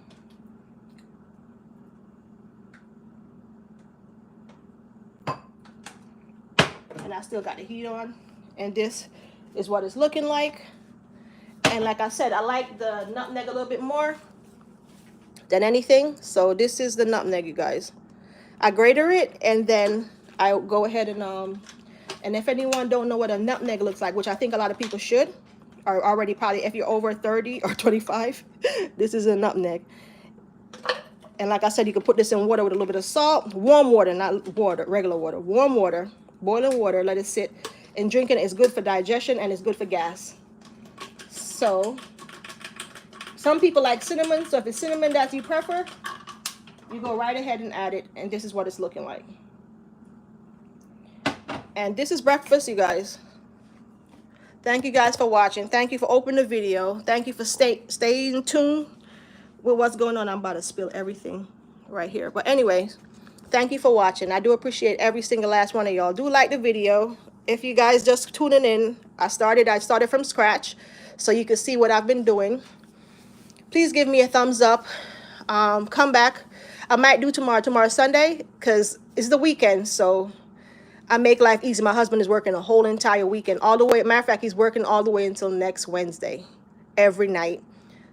And I still got the heat on. And this is what it's looking like. And like I said, I like the nutmeg a little bit more than anything. So this is the nutmeg, you guys. I grater it and then I go ahead and if anyone don't know what a nutmeg looks like, which I think a lot of people should, or already probably if you're over 30 or 25, this is a nutmeg. And like I said, you can put this in water with a little bit of salt, warm water, not water, regular water, warm water, boiling water, let it sit. And drinking it is good for digestion and it's good for gas. So, some people like cinnamon. So if it's cinnamon that you prefer, you go right ahead and add it. And this is what it's looking like. And this is breakfast, you guys. Thank you guys for watching. Thank you for opening the video. Thank you for staying tuned with what's going on. I'm about to spill everything right here. But anyways, thank you for watching. I do appreciate every single last one of y'all. Do like the video. If you guys just tuning in, I started from scratch so you can see what I've been doing. Please give me a thumbs up. Come back. I might do tomorrow's Sunday because it's the weekend, so I make life easy. My husband is working a whole entire weekend, all the way. Matter of fact, he's working all the way until next Wednesday, every night.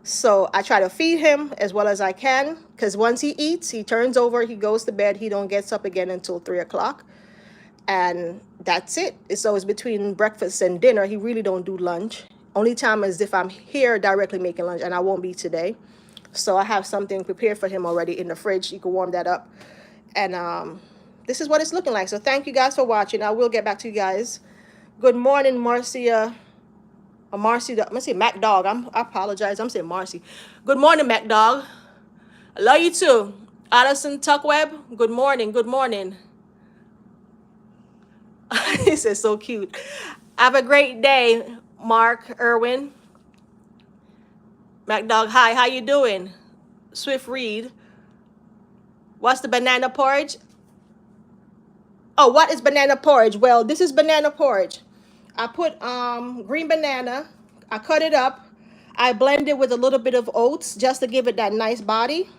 So I try to feed him as well as I can because once he eats, he turns over, he goes to bed. He don't get up again until 3 o'clock. And that's it. So it's between breakfast and dinner. He really don't do lunch. Only time is if I'm here directly making lunch, and I won't be today. So I have something prepared for him already in the fridge. You can warm that up. And this is what it's looking like. So thank you guys for watching. I will get back to you guys. Good morning, Marcia. Marcy, I'm going to say Mac Dog. I apologize. I'm saying Marcy. Good morning, Mac Dog. I love you too. Addison Tuckweb, good morning. Good morning. He says so cute. Have a great day, Mark Irwin. Mac Dog, hi. How you doing? Swift Reed. What's the banana porridge? Oh, what is banana porridge? Well, this is banana porridge. I put green banana. I cut it up. I blend it with a little bit of oats just to give it that nice body.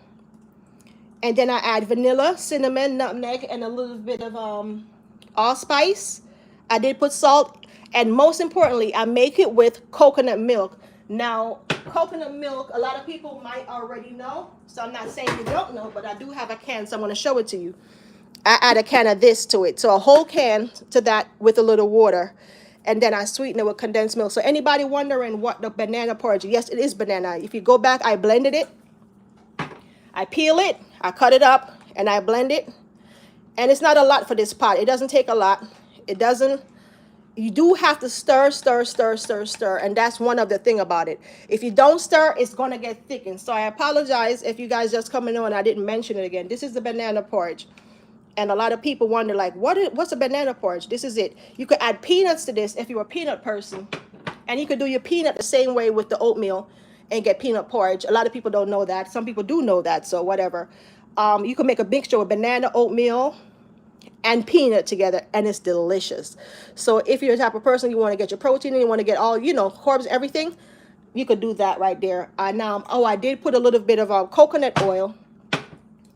And then I add vanilla, cinnamon, nutmeg, and a little bit of allspice. I did put salt. And most importantly, I make it with coconut milk. Now, coconut milk, a lot of people might already know, so I'm not saying you don't know, but I do have a can, so I'm going to show it to you. I add a can of this to it. So a whole can to that with a little water. And then I sweeten it with condensed milk. So anybody wondering what the banana porridge, yes, it is banana. If you go back, I blended it. I peel it, I cut it up, and I blend it. And it's not a lot for this pot. It doesn't take a lot. It doesn't, you do have to stir, stir, stir, stir, stir. And that's one of the thing about it. If you don't stir, it's going to get thickened. So I apologize if you guys just coming on, I didn't mention it again. This is the banana porridge. And a lot of people wonder, like, what's a banana porridge? This is it. You could add peanuts to this if you're a peanut person. And you could do your peanut the same way with the oatmeal and get peanut porridge. A lot of people don't know that. Some people do know that, so whatever. You can make a mixture with banana, oatmeal, and peanut together, and it's delicious. So if you're the type of person, you want to get your protein and you want to get all, carbs, everything, you could do that right there. Now, I did put a little bit of coconut oil.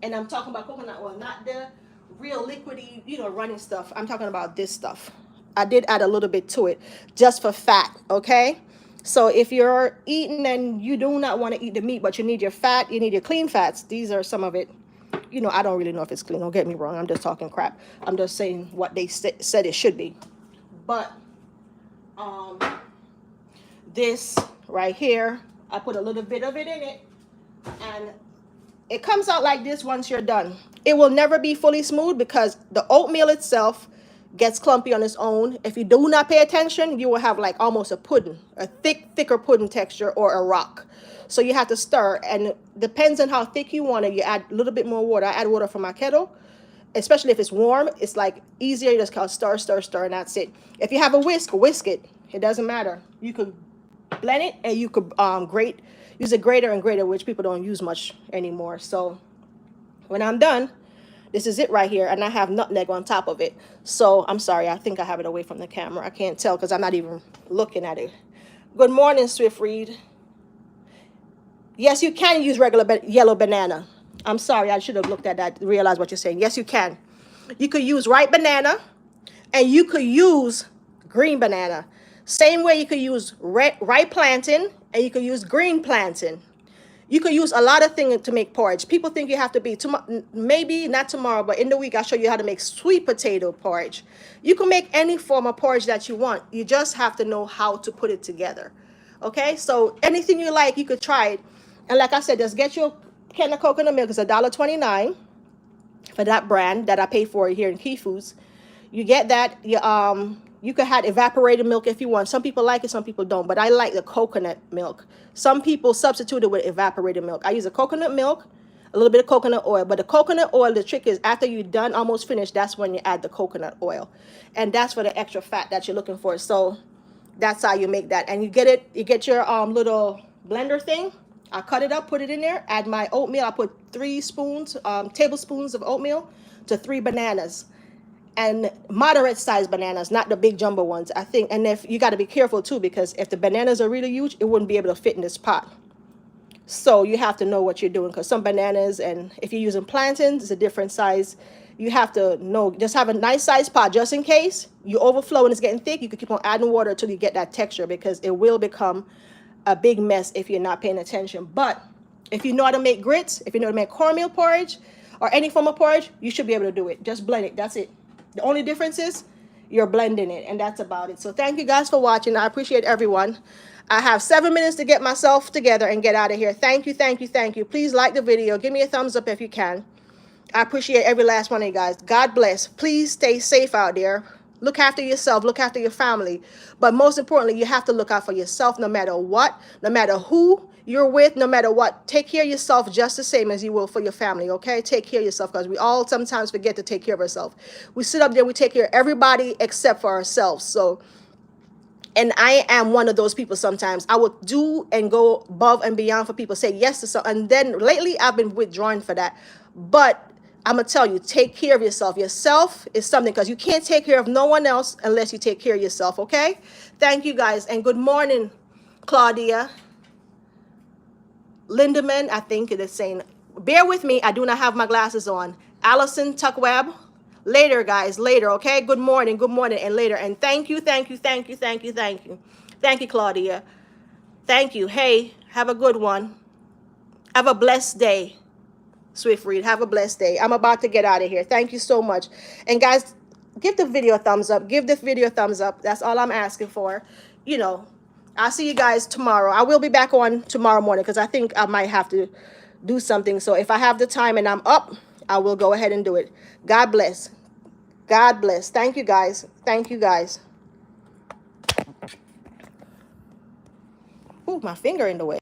And I'm talking about coconut oil, not the real liquidy, running stuff. I'm talking about this stuff. I did add a little bit to it just for fat, okay? So if you're eating and you do not want to eat the meat, but you need your fat, you need your clean fats, these are some of it. I don't really know if it's clean. Don't get me wrong. I'm just talking crap. I'm just saying what they said it should be. But this right here, I put a little bit of it in it. And it comes out like this once you're done. It will never be fully smooth because the oatmeal itself gets clumpy on its own. If you do not pay attention, you will have like almost a pudding, a thicker pudding texture or a rock. So you have to stir, and it depends on how thick you want it. You add a little bit more water. I add water from my kettle, especially if it's warm. It's like easier. You just kind of stir, stir, stir, and that's it. If you have a whisk it. It doesn't matter. You could blend it, and you could use a grater and grater, which people don't use much anymore. So when I'm done, this is it right here, and I have nutmeg on top of it. So I'm sorry, I think I have it away from the camera. I can't tell because I'm not even looking at it. Good morning, Swift Reed. Yes, you can use regular yellow banana. I'm sorry, I should have looked at that, realized what you're saying. Yes, you can. You could use ripe banana, and you could use green banana. Same way you could use ripe plantain, and you could use green plantain. You could use a lot of things to make porridge. People think you have to be, maybe not tomorrow, but in the week I'll show you how to make sweet potato porridge. You can make any form of porridge that you want. You just have to know how to put it together. Okay, so anything you like, you could try it. And like I said, just get your can of coconut milk. It's $1.29 for that brand that I pay for here in Key Foods. You get that. You could have evaporated milk if you want. Some people like it, some people don't. But I like the coconut milk. Some people substitute it with evaporated milk. I use a coconut milk, a little bit of coconut oil. But the coconut oil, the trick is after you're done, almost finished, that's when you add the coconut oil. And that's for the extra fat that you're looking for. So that's how you make that. And you get your little blender thing. I cut it up, put it in there, add my oatmeal. I put 3 tablespoons of oatmeal to 3 bananas. And moderate sized bananas, not the big jumbo ones, I think. And if you got to be careful too, because if the bananas are really huge, it wouldn't be able to fit in this pot. So you have to know what you're doing, because some bananas, and if you're using plantains, it's a different size. You have to know, just have a nice sized pot just in case you overflow and it's getting thick. You can keep on adding water until you get that texture, because it will become a big mess if you're not paying attention. But if you know how to make grits, if you know how to make cornmeal porridge or any form of porridge, you should be able to do it. Just blend it. That's it. The only difference is you're blending it, and that's about it. So thank you guys for watching. I appreciate everyone. I have 7 minutes to get myself together and get out of here. Thank you, thank you, thank you. Please like the video. Give me a thumbs up if you can. I appreciate every last one of you guys. God bless. Please stay safe out there. Look after yourself. Look after your family. But most importantly, you have to look out for yourself no matter what, no matter who you're with, no matter what. Take care of yourself just the same as you will for your family, okay? Take care of yourself, because we all sometimes forget to take care of ourselves. We sit up there, we take care of everybody except for ourselves. So, and I am one of those people sometimes. I will do and go above and beyond for people, say yes to something. And then lately I've been withdrawing for that. But I'm going to tell you, take care of yourself. Yourself is something, because you can't take care of no one else unless you take care of yourself, okay? Thank you guys, and good morning, Claudia. Lindemann, I think it is saying, bear with me, I do not have my glasses on. Allison Tuckweb, Later, guys, later, okay? Good morning, and later. And thank you, thank you, thank you, thank you, thank you. Thank you, Claudia. Thank you. Hey, have a good one. Have a blessed day. Swift Read, have a blessed day. I'm about to get out of here. Thank you so much. And guys, give the video a thumbs up. Give this video a thumbs up. That's all I'm asking for. You know, I'll see you guys tomorrow. I will be back on tomorrow morning because I think I might have to do something. So if I have the time and I'm up, I will go ahead and do it. God bless. God bless. Thank you, guys. Thank you, guys. Ooh, my finger in the way.